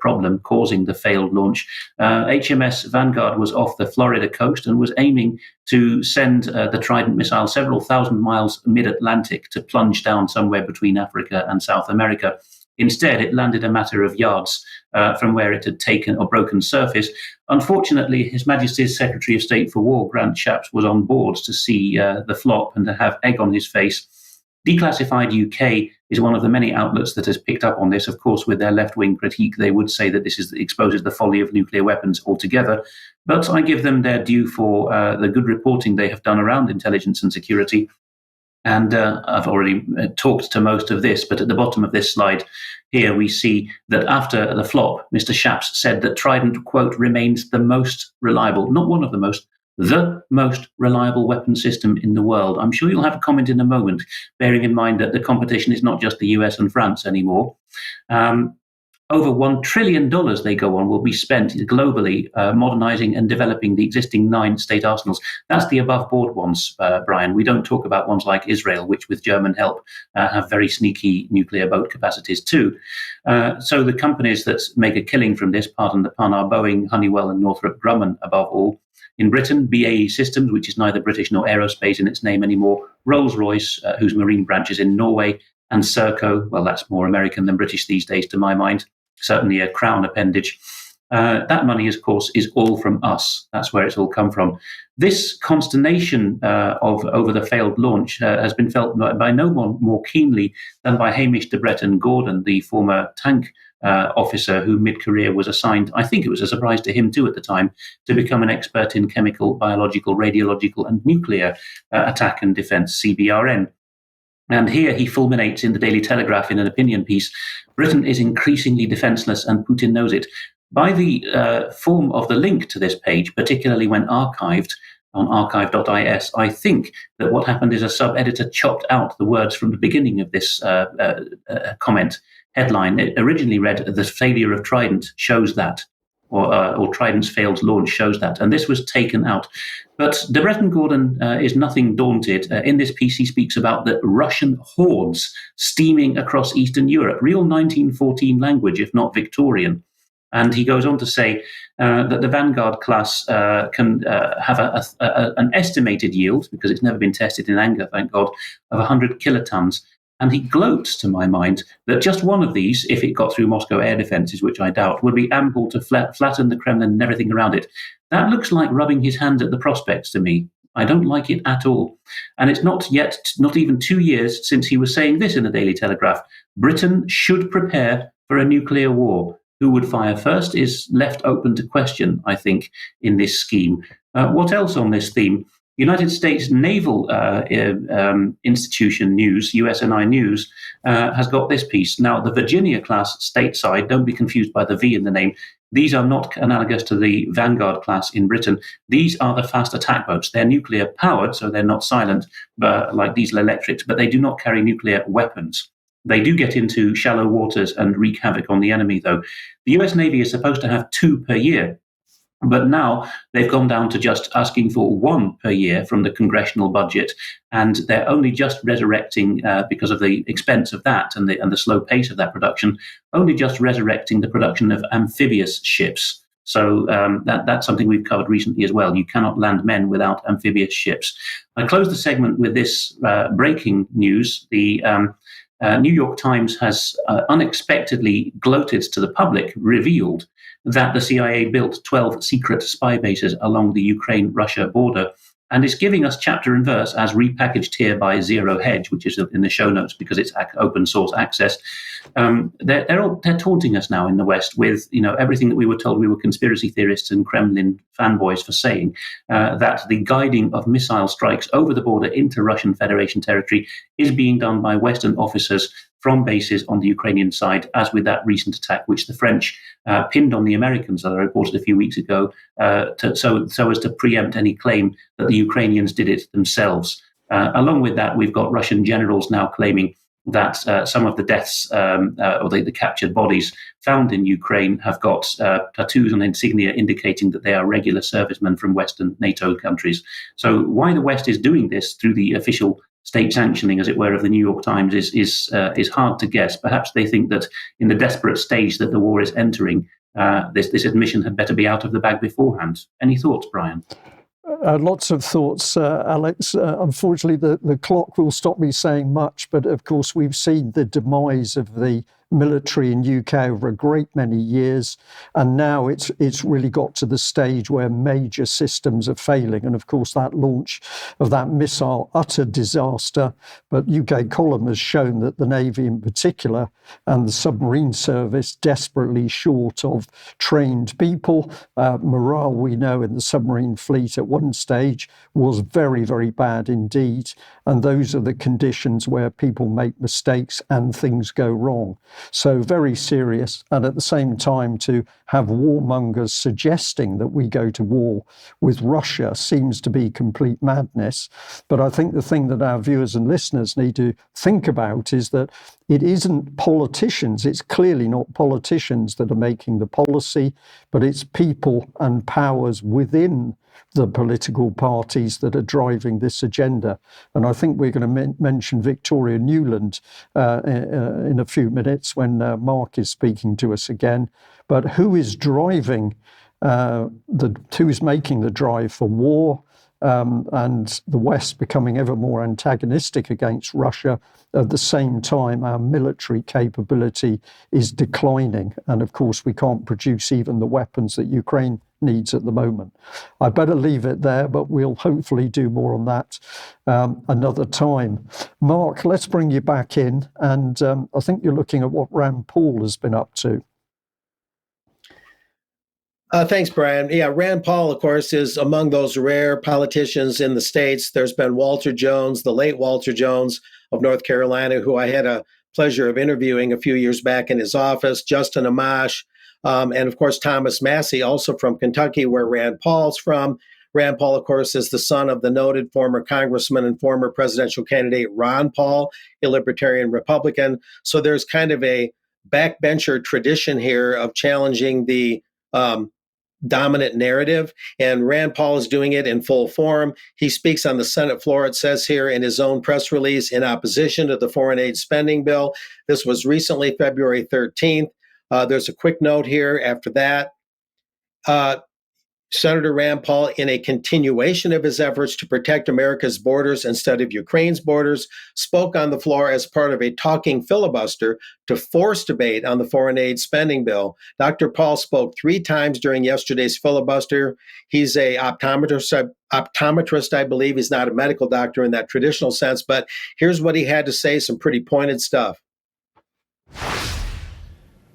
problem causing the failed launch. HMS Vanguard was off the Florida coast and was aiming to send the Trident missile several thousand miles mid-Atlantic to plunge down somewhere between Africa and South America. Instead, it landed a matter of yards from where it had taken or broken surface. Unfortunately, His Majesty's Secretary of State for War, Grant Shapps, was on board to see the flop and to have egg on his face. Declassified UK is one of the many outlets that has picked up on this. Of course, with their left-wing critique, they would say that this exposes the folly of nuclear weapons altogether. But I give them their due for the good reporting they have done around intelligence and security. And I've already talked to most of this, but at the bottom of this slide here, we see that after the flop, Mr. Shapps said that Trident, quote, remains the most reliable, not one of the most, the most reliable weapon system in the world. I'm sure you'll have a comment in a moment, bearing in mind that the competition is not just the US and France anymore. Over $1 trillion, they go on, will be spent globally modernizing and developing the existing 9 state arsenals. That's the above board ones, Brian. We don't talk about ones like Israel, which with German help have very sneaky nuclear boat capacities too. So the companies that make a killing from this, pardon the pun, are Boeing, Honeywell and Northrop Grumman above all. In Britain, BAE Systems, which is neither British nor aerospace in its name anymore, Rolls-Royce, whose marine branch is in Norway, and Serco, well, that's more American than British these days to my mind, certainly a crown appendage. That money, of course, is all from us. That's where it's all come from. This consternation over the failed launch has been felt by no one more keenly than by Hamish de Bretton Gordon, the former tank officer who mid-career was assigned, I think it was a surprise to him too at the time, to become an expert in chemical, biological, radiological and nuclear attack and defence, CBRN. And here he fulminates in the Daily Telegraph in an opinion piece, Britain is increasingly defenceless and Putin knows it. By the form of the link to this page, particularly when archived on archive.is, I think that what happened is a sub-editor chopped out the words from the beginning of this comment headline. It originally read, the failure of Trident shows that, or Trident's failed launch shows that, and this was taken out. But de Bretton Gordon is nothing daunted. In this piece, he speaks about the Russian hordes steaming across Eastern Europe, real 1914 language, if not Victorian. And he goes on to say that the Vanguard class can have an estimated yield, because it's never been tested in anger, thank God, of 100 kilotons. And he gloats, to my mind, that just one of these, if it got through Moscow air defences, which I doubt, would be ample to flatten the Kremlin and everything around it. That looks like rubbing his hands at the prospects to me. I don't like it at all. And it's not even 2 years since he was saying this in the Daily Telegraph: Britain should prepare for a nuclear war. Who would fire first is left open to question, I think, in this scheme. What else on this theme? United States Naval Institution News, USNI News, has got this piece. Now, the Virginia-class stateside, don't be confused by the V in the name, these are not analogous to the Vanguard class in Britain. These are the fast attack boats. They're nuclear powered, so they're not silent like diesel electrics, but they do not carry nuclear weapons. They do get into shallow waters and wreak havoc on the enemy, though. The US Navy is supposed to have 2 per year. But now they've gone down to just asking for 1 per year from the congressional budget, and they're only just resurrecting, because of the expense of that and the slow pace of that production, only just resurrecting the production of amphibious ships. So that's something we've covered recently as well. You cannot land men without amphibious ships. I close the segment with this breaking news. The New York Times has unexpectedly gloated to the public, revealed that the CIA built 12 secret spy bases along the Ukraine-Russia border, and is giving us chapter and verse, as repackaged here by Zero Hedge, which is in the show notes because it's open source access. They're taunting us now in the West with everything that we were told we were conspiracy theorists and Kremlin fanboys for saying, that the guiding of missile strikes over the border into Russian Federation territory is being done by Western officers from bases on the Ukrainian side, as with that recent attack, which the French pinned on the Americans, that I reported a few weeks ago, so as to preempt any claim that the Ukrainians did it themselves. Along with that, we've got Russian generals now claiming that some of the deaths or the captured bodies found in Ukraine have got tattoos and insignia indicating that they are regular servicemen from Western NATO countries. So why the West is doing this through the official state sanctioning, as it were, of the New York Times is hard to guess. Perhaps they think that in the desperate stage that the war is entering, this admission had better be out of the bag beforehand. Any thoughts, Brian? Lots of thoughts, Alex. Unfortunately, the clock will stop me saying much, but of course we've seen the demise of the military in UK over a great many years, and now it's really got to the stage where major systems are failing, and of course that launch of that missile, utter disaster. But UK column has shown that the Navy in particular and the submarine service desperately short of trained people. Morale, we know, in the submarine fleet at one stage was very, very bad indeed, and those are the conditions where people make mistakes and things go wrong. So very serious, and at the same time to have warmongers suggesting that we go to war with Russia seems to be complete madness. But I think the thing that our viewers and listeners need to think about is that it isn't politicians, it's clearly not politicians that are making the policy, but it's people and powers within the political parties that are driving this agenda. And I think we're going to mention Victoria Newland in a few minutes when Mark is speaking to us again. But who is driving, who is making the drive for war, and the West becoming ever more antagonistic against Russia? At the same time, our military capability is declining. And of course, we can't produce even the weapons that Ukraine needs at the moment. I better leave it there, but we'll hopefully do more on that another time. Mark, let's bring you back in. And I think you're looking at what Rand Paul has been up to. Thanks, Brian. Yeah, Rand Paul, of course, is among those rare politicians in the States. There's been Walter Jones, the late Walter Jones of North Carolina, who I had a pleasure of interviewing a few years back in his office, Justin Amash, and of course, Thomas Massey, also from Kentucky, where Rand Paul's from. Rand Paul, of course, is the son of the noted former congressman and former presidential candidate Ron Paul, a libertarian Republican. So there's kind of a backbencher tradition here of challenging the dominant narrative, and Rand Paul is doing it in full form. He speaks on the Senate floor, it says here in his own press release, in opposition to the foreign aid spending bill. This was recently, February 13th. There's a quick note here after that. Senator Rand Paul, in a continuation of his efforts to protect America's borders instead of Ukraine's borders, spoke on the floor as part of a talking filibuster to force debate on the foreign aid spending bill. Dr. Paul spoke 3 times during yesterday's filibuster. He's a optometrist, I believe. He's not a medical doctor in that traditional sense, but here's what he had to say, some pretty pointed stuff.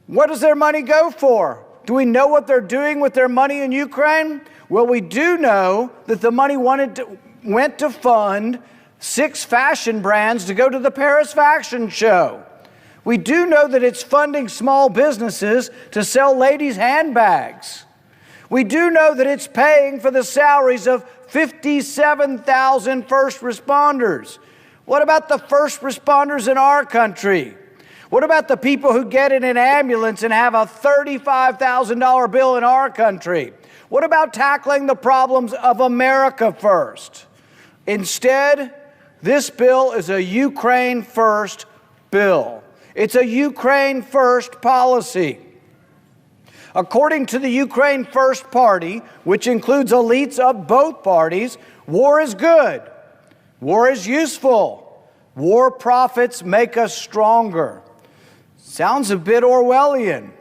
What does their money go for? Do we know what they're doing with their money in Ukraine? Well, we do know that the money went to fund 6 fashion brands to go to the Paris Fashion Show. We do know that it's funding small businesses to sell ladies' handbags. We do know that it's paying for the salaries of 57,000 first responders. What about the first responders in our country? What about the people who get in an ambulance and have a $35,000 bill in our country? What about tackling the problems of America first? Instead, this bill is a Ukraine first bill. It's a Ukraine first policy. According to the Ukraine First Party, which includes elites of both parties, war is good. War is useful. War profits make us stronger. Sounds a bit Orwellian.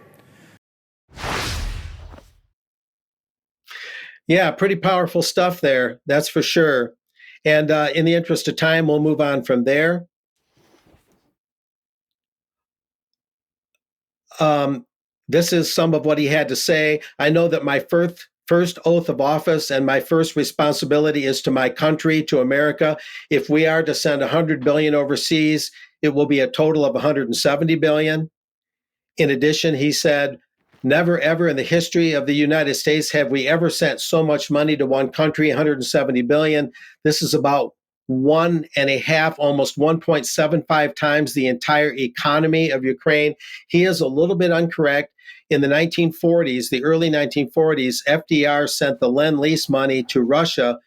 Yeah, pretty powerful stuff there, that's for sure. And in the interest of time, we'll move on from there. This is some of what he had to say. I know that my first oath of office and my first responsibility is to my country, to America. If we are to send $100 billion overseas, it will be a total of $170 billion. In addition, he said, never ever in the history of the United States have we ever sent so much money to one country, $170 billion. This is about 1.5, almost 1.75 times the entire economy of Ukraine. He is a little bit incorrect. In the 1940s, the early 1940s, FDR sent the Lend-Lease money to Russia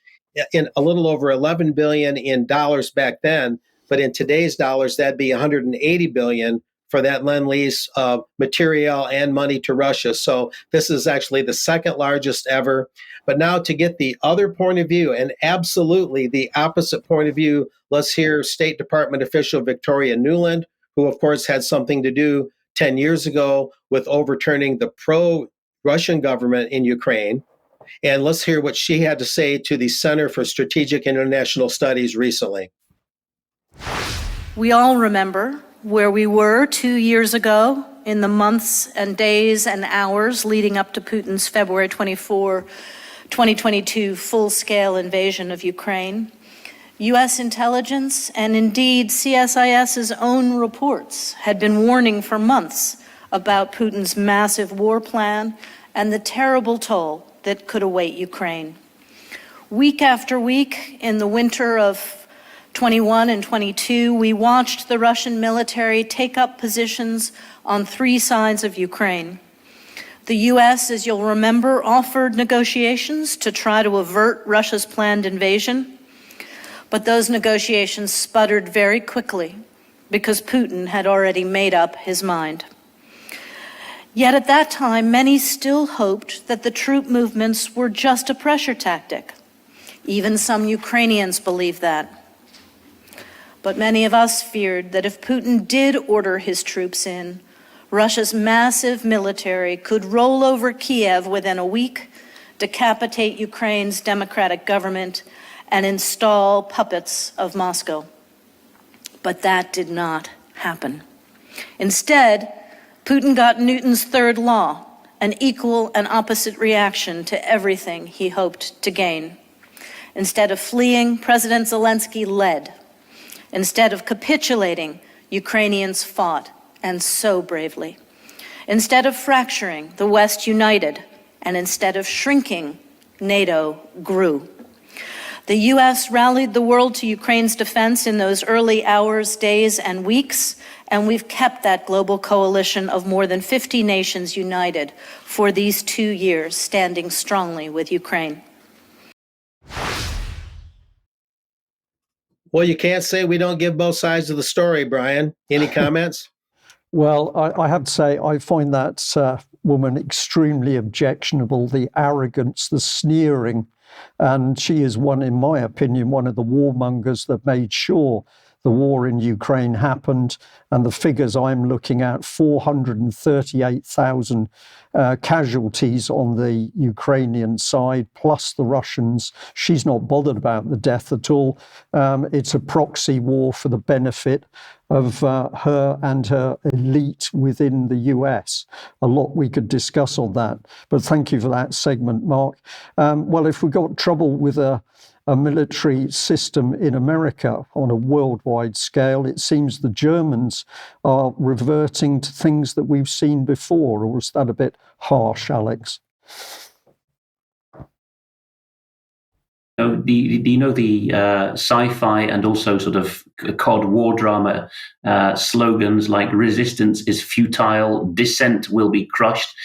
in a little over $11 billion in dollars back then. But in today's dollars, that'd be $180 billion for that Lend-Lease material and money to Russia. So this is actually the second largest ever. But now to get the other point of view, and absolutely the opposite point of view, let's hear State Department official Victoria Nuland, who of course had something to do 10 years ago with overturning the pro-Russian government in Ukraine. And let's hear what she had to say to the Center for Strategic International Studies recently. We all remember where we were 2 years ago in the months and days and hours leading up to Putin's February 24, 2022 full-scale invasion of Ukraine. U.S. intelligence and indeed CSIS's own reports had been warning for months about Putin's massive war plan and the terrible toll that could await Ukraine. Week after week in the winter of 21 and 22, we watched the Russian military take up positions on 3 sides of Ukraine. The U.S., as you'll remember, offered negotiations to try to avert Russia's planned invasion, but those negotiations sputtered very quickly because Putin had already made up his mind. Yet at that time, many still hoped that the troop movements were just a pressure tactic. Even some Ukrainians believed that. But many of us feared that if Putin did order his troops in, Russia's massive military could roll over Kiev within a week, decapitate Ukraine's democratic government, and install puppets of Moscow. But that did not happen. Instead, Putin got Newton's third law, an equal and opposite reaction to everything he hoped to gain. Instead of fleeing, President Zelensky led. Instead of capitulating, Ukrainians fought, and so bravely. Instead of fracturing, the West united, and instead of shrinking, NATO grew. The U.S. rallied the world to Ukraine's defense in those early hours, days, and weeks, and we've kept that global coalition of more than 50 nations united for these 2 years, standing strongly with Ukraine. Well, you can't say we don't give both sides of the story, Brian. Any comments? Well, I have to say, I find that woman extremely objectionable, the arrogance, the sneering. And she is one, in my opinion, one of the warmongers that made sure the war in Ukraine happened. And the figures I'm looking at, 438,000 casualties on the Ukrainian side, plus the Russians. She's not bothered about the death at all. It's a proxy war for the benefit of her and her elite within the US. A lot we could discuss on that, but thank you for that segment, Mark. Well, if we got trouble with a military system in America on a worldwide scale, it seems the Germans are reverting to things that we've seen before, or was that a bit harsh, Alex? The sci-fi and also sort of COD war drama slogans like "resistance is futile," "dissent will be crushed."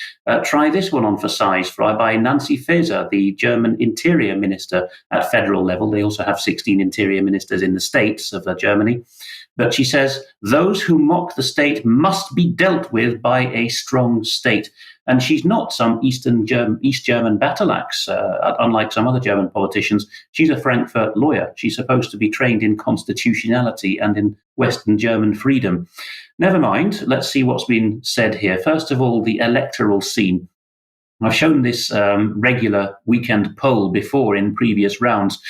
Try this one on for size, by Nancy Faeser, the German interior minister at federal level. They also have 16 interior ministers in the states of Germany. But she says, "Those who mock the state must be dealt with by a strong state." And she's not some East German battle axe, unlike some other German politicians. She's a Frankfurt lawyer. She's supposed to be trained in constitutionality and in Western German freedom. Never mind. Let's see what's been said here. First of all, the electoral scene. I've shown this regular weekend poll before in previous rounds.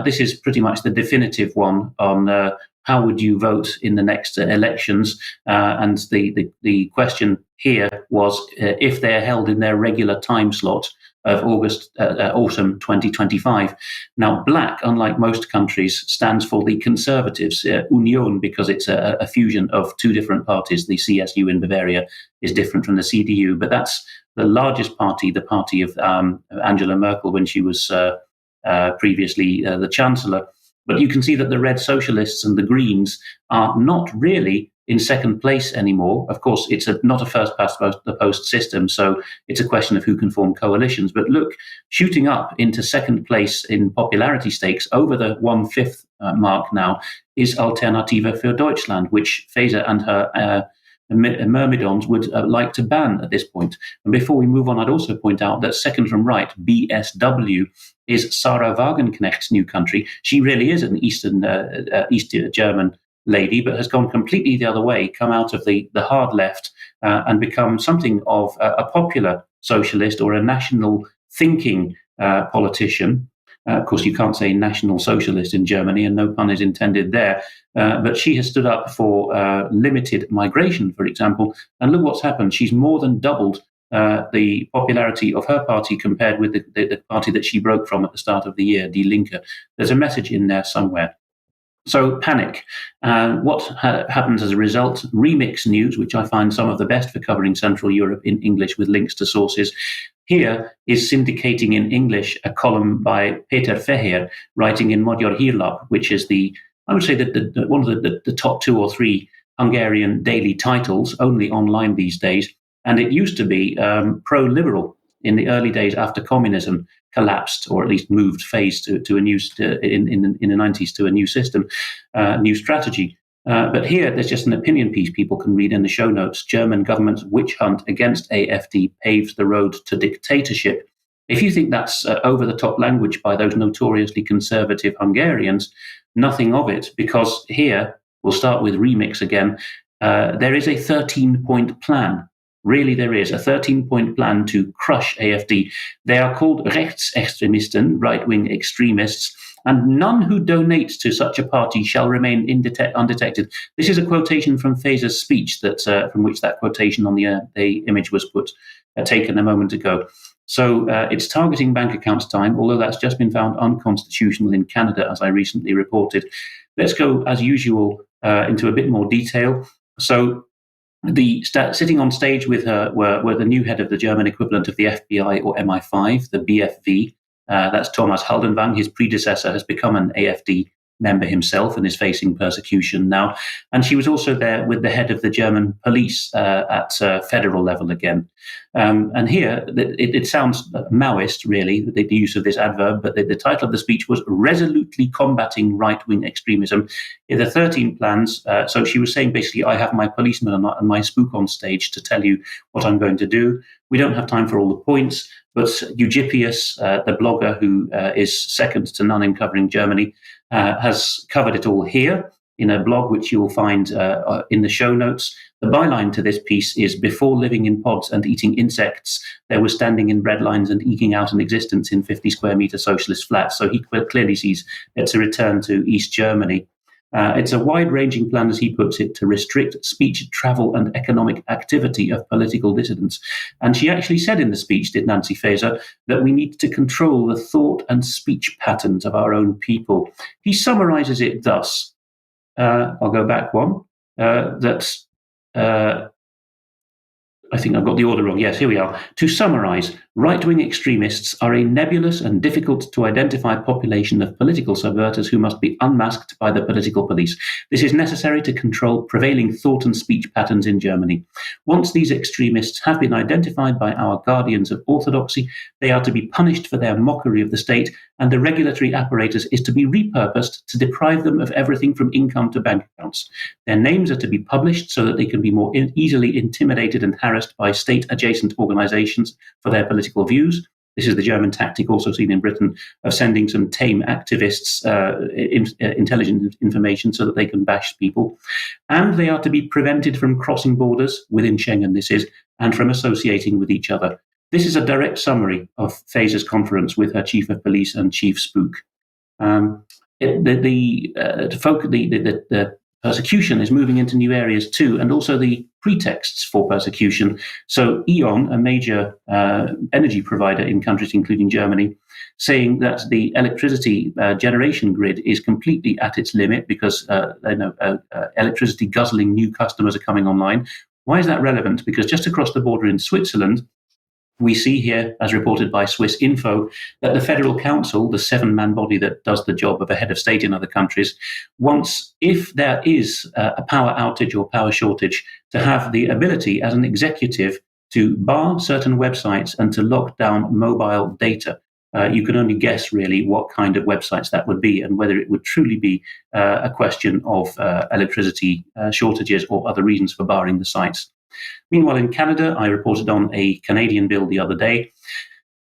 This is pretty much the definitive one on how would you vote in the next elections? And the question here was if they're held in their regular time slot of autumn 2025. Now, black, unlike most countries, stands for the Conservatives, Union, because it's a fusion of two different parties. The CSU in Bavaria is different from the CDU, but that's the largest party, the party of Angela Merkel when she was previously the Chancellor. But you can see that the Red Socialists and the Greens are not really in second place anymore. Of course, it's not a first-past-the-post system, so it's a question of who can form coalitions. But look, shooting up into second place in popularity stakes over the 1/5 mark now is Alternative für Deutschland, which Faeser and her myrmidons would like to ban at this point. And before we move on, I'd also point out that second from right, BSW, is Sarah Wagenknecht's new country. She really is an East German lady, but has gone completely the other way, come out of the hard left and become something of a popular socialist or a national thinking politician. Of course, you can't say national socialist in Germany, and no pun is intended there. But she has stood up for limited migration, for example. And look what's happened. She's more than doubled the popularity of her party compared with the party that she broke from at the start of the year, Die Linke. There's a message in there somewhere. So panic. What happens as a result? Remix News, which I find some of the best for covering Central Europe in English with links to sources, here is syndicating in English a column by Peter Feher, writing in Magyar Hírlap, which is I would say one of the top 2 or 3 Hungarian daily titles, only online these days. And it used to be pro-liberal in the early days after communism collapsed, or at least moved phase to a new in the 90s to a new system, new strategy. But here, there's just an opinion piece people can read in the show notes. German government's witch hunt against AfD paves the road to dictatorship. If you think that's over-the-top language by those notoriously conservative Hungarians, nothing of it, because here, we'll start with Remix again, there is a 13-point plan. Really, there is a 13-point plan to crush AfD. They are called Rechtsextremisten, right-wing extremists, and none who donate to such a party shall remain undetected. This is a quotation from Faeser's speech from which that quotation on the image was taken a moment ago. So it's targeting bank accounts time, although that's just been found unconstitutional in Canada, as I recently reported. Let's go, as usual, into a bit more detail. So sitting on stage with her were the new head of the German equivalent of the FBI or MI5, the BFV. That's Thomas Haldenwang. His predecessor has become an AfD member himself and is facing persecution now. And she was also there with the head of the German police at federal level again. And here, it sounds Maoist, really, the use of this adverb, but the title of the speech was Resolutely Combating Right-Wing Extremism. In the 13 plans, so she was saying basically, I have my policeman and my spook on stage to tell you what I'm going to do. We don't have time for all the points, but Eugippius, the blogger who is second to none in covering Germany, has covered it all here in a blog which you will find in the show notes. The byline to this piece is, before living in pods and eating insects, there was standing in bread lines and eking out an existence in 50 square metre socialist flats. So he clearly sees it's a return to East Germany. It's a wide-ranging plan, as he puts it, to restrict speech, travel and economic activity of political dissidents. And she actually said in the speech, did Nancy Faeser, that we need to control the thought and speech patterns of our own people. He summarises it thus. I'll go back one. I think I've got the order wrong. Yes, here we are. To summarize, right-wing extremists are a nebulous and difficult to identify population of political subverters who must be unmasked by the political police. This is necessary to control prevailing thought and speech patterns in Germany. Once these extremists have been identified by our guardians of orthodoxy, they are to be punished for their mockery of the state, and the regulatory apparatus is to be repurposed to deprive them of everything from income to bank accounts. Their names are to be published so that they can be more easily intimidated and harassed by state-adjacent organizations for their political views. This is the German tactic also seen in Britain of sending some tame activists intelligent information so that they can bash people. And they are to be prevented from crossing borders, within Schengen this is, and from associating with each other. This is a direct summary of Faeser's conference with her chief of police and chief spook. The persecution is moving into new areas too, and also the pretexts for persecution. So E.ON, a major energy provider in countries including Germany, saying that the electricity generation grid is completely at its limit because electricity guzzling new customers are coming online. Why is that relevant? Because just across the border in Switzerland, we see here, as reported by Swiss Info, that the Federal Council, the 7-man body that does the job of a head of state in other countries, wants, if there is a power outage or power shortage, to have the ability as an executive to bar certain websites and to lock down mobile data. You can only guess, really, what kind of websites that would be and whether it would truly be a question of electricity shortages or other reasons for barring the sites. Meanwhile, in Canada, I reported on a Canadian bill the other day.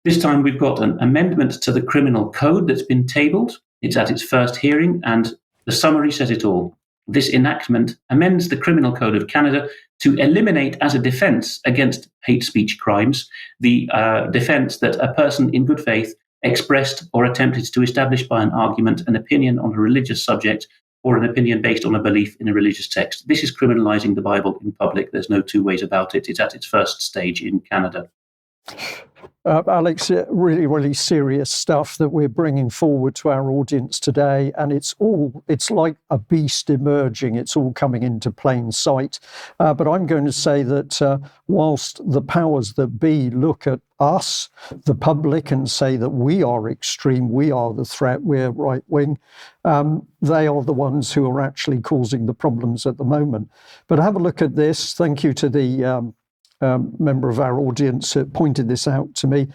This time we've got an amendment to the criminal code that's been tabled. It's at its first hearing, and the summary says it all. This enactment amends the Criminal Code of Canada to eliminate as a defence against hate speech crimes the defence that a person in good faith expressed or attempted to establish by an argument an opinion on a religious subject or an opinion based on a belief in a religious text. This is criminalising the Bible in public. There's no two ways about it. It's at its first stage in Canada. Alex, really, really serious stuff that we're bringing forward to our audience today. And it's like a beast emerging. It's all coming into plain sight. But I'm going to say that whilst the powers that be look at us, the public, and say that we are extreme, we are the threat, we're right wing, they are the ones who are actually causing the problems at the moment. But have a look at this. Thank you to the member of our audience that pointed this out to me.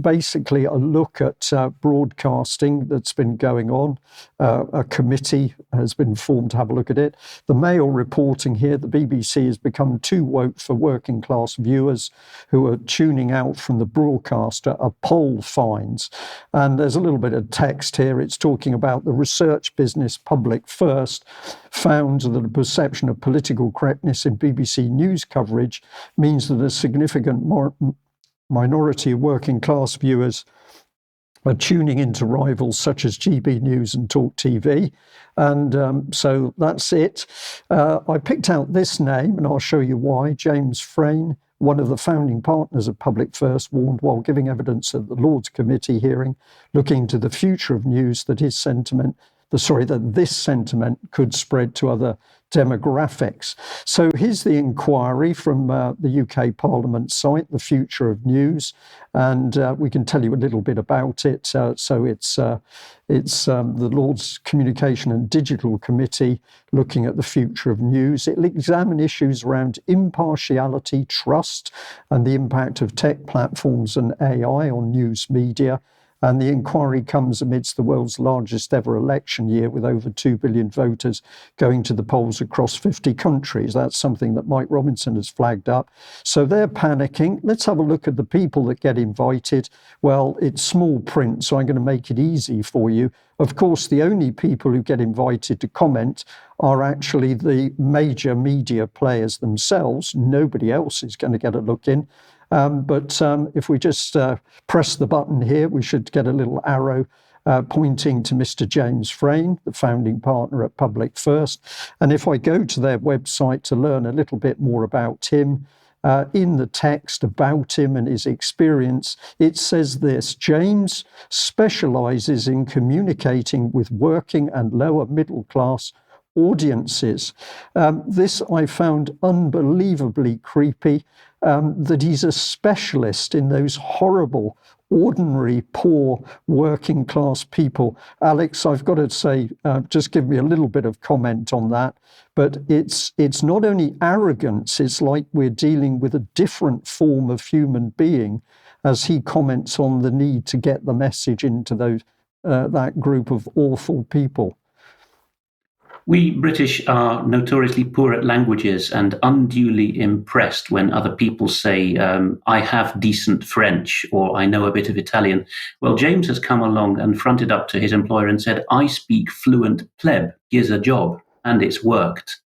Basically a look at broadcasting that's been going on. A committee has been formed to have a look at it. The Mail reporting here, the BBC has become too woke for working class viewers who are tuning out from the broadcaster, a poll finds. And there's a little bit of text here. It's talking about the research business Public First found that a perception of political correctness in BBC news coverage means that a significant minority of working class viewers are tuning into rivals such as GB News and Talk TV. And so that's it. I picked out this name, and I'll show you why. James Frayne, one of the founding partners of Public First, warned while giving evidence at the Lords Committee hearing looking into the future of news that his sentiment that this sentiment could spread to other demographics. So here's the inquiry from the UK Parliament site, The Future of News, and we can tell you a little bit about it. So it's the Lords Communication and Digital Committee looking at the future of news. It'll examine issues around impartiality, trust, and the impact of tech platforms and AI on news media. And the inquiry comes amidst the world's largest ever election year, with over 2 billion voters going to the polls across 50 countries. That's something that Mike Robinson has flagged up. So they're panicking. Let's have a look at the people that get invited. Well, it's small print, so I'm going to make it easy for you. Of course, the only people who get invited to comment are actually the major media players themselves. Nobody else is going to get a look in. But if we just press the button here, we should get a little arrow pointing to Mr. James Frayne, the founding partner at Public First. And if I go to their website to learn a little bit more about him, in the text about him and his experience, it says this: James specialises in communicating with working and lower middle class audiences. This I found unbelievably creepy, that he's a specialist in those horrible, ordinary, poor, working class people. Alex, I've got to say, just give me a little bit of comment on that. But it's not only arrogance, it's like we're dealing with a different form of human being, as he comments on the need to get the message into those that group of awful people. We British are notoriously poor at languages and unduly impressed when other people say, I have decent French, or I know a bit of Italian. Well, James has come along and fronted up to his employer and said, I speak fluent pleb, here's a job, and it's worked.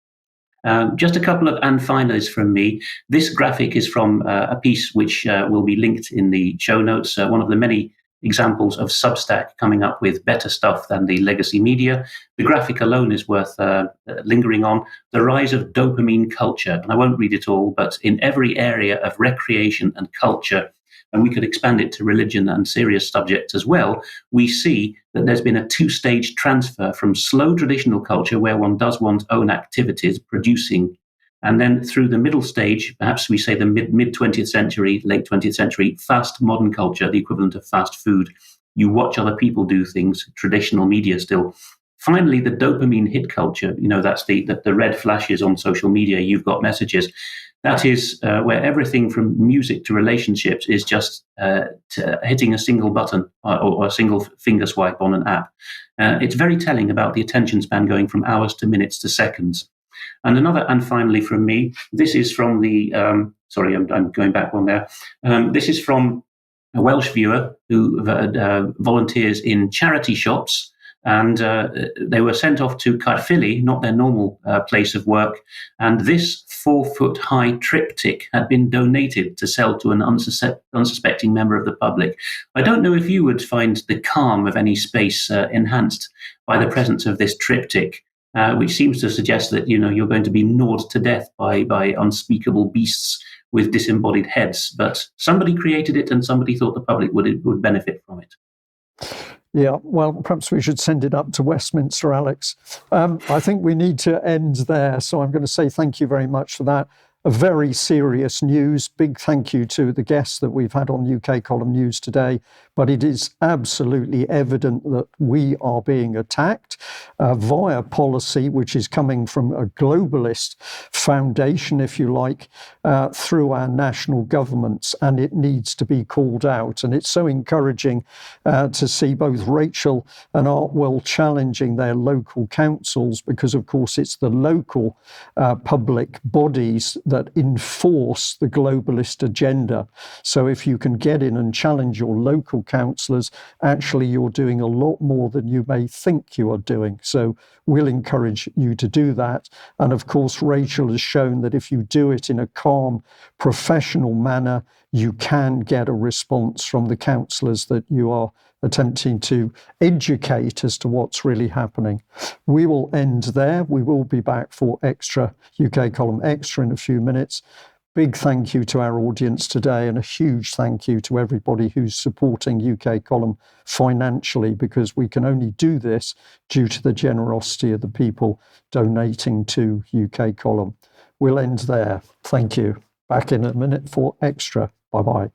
Just a couple of and finalists from me. This graphic is from a piece which will be linked in the show notes, one of the many examples of Substack coming up with better stuff than the legacy media. The graphic alone is worth lingering on. The rise of dopamine culture. And I won't read it all, but in every area of recreation and culture, and we could expand it to religion and serious subjects as well, we see that there's been a two-stage transfer from slow traditional culture, where one does one's own activities, producing, and then through the middle stage, perhaps we say the mid-20th century, late 20th century, fast modern culture, the equivalent of fast food. You watch other people do things, traditional media still. Finally, the dopamine hit culture, that's the red flashes on social media, you've got messages. That is where everything from music to relationships is just hitting a single button or a single finger swipe on an app. It's very telling about the attention span going from hours to minutes to seconds. And finally from me, this is from the, I'm going back one there. This is from a Welsh viewer who volunteers in charity shops, and they were sent off to Caerphilly, not their normal place of work, and this 4-foot-high triptych had been donated to sell to an unsuspecting member of the public. I don't know if you would find the calm of any space enhanced by the presence of this triptych, which seems to suggest that you're going to be gnawed to death by unspeakable beasts with disembodied heads. But somebody created it, and somebody thought the public would benefit from it. Yeah, well, perhaps we should send it up to Westminster, Alex. I think we need to end there. So I'm going to say thank you very much for that. A very serious news. Big thank you to the guests that we've had on UK Column News today. But it is absolutely evident that we are being attacked via policy, which is coming from a globalist foundation, if you like, through our national governments, and it needs to be called out. And it's so encouraging to see both Rachel and Artwell challenging their local councils, because, of course, it's the local public bodies that enforce the globalist agenda. So if you can get in and challenge your local councillors, actually you're doing a lot more than you may think you are doing. So we'll encourage you to do that. And of course, Rachel has shown that if you do it in a calm, professional manner, you can get a response from the councillors that you are attempting to educate as to what's really happening. We will end there. We will be back for Extra, UK Column Extra, in a few minutes. big thank you to our audience today, and a huge thank you to everybody who's supporting UK Column financially, because we can only do this due to the generosity of the people donating to UK Column. We'll end there. Thank you. Back in a minute for Extra. Bye-bye.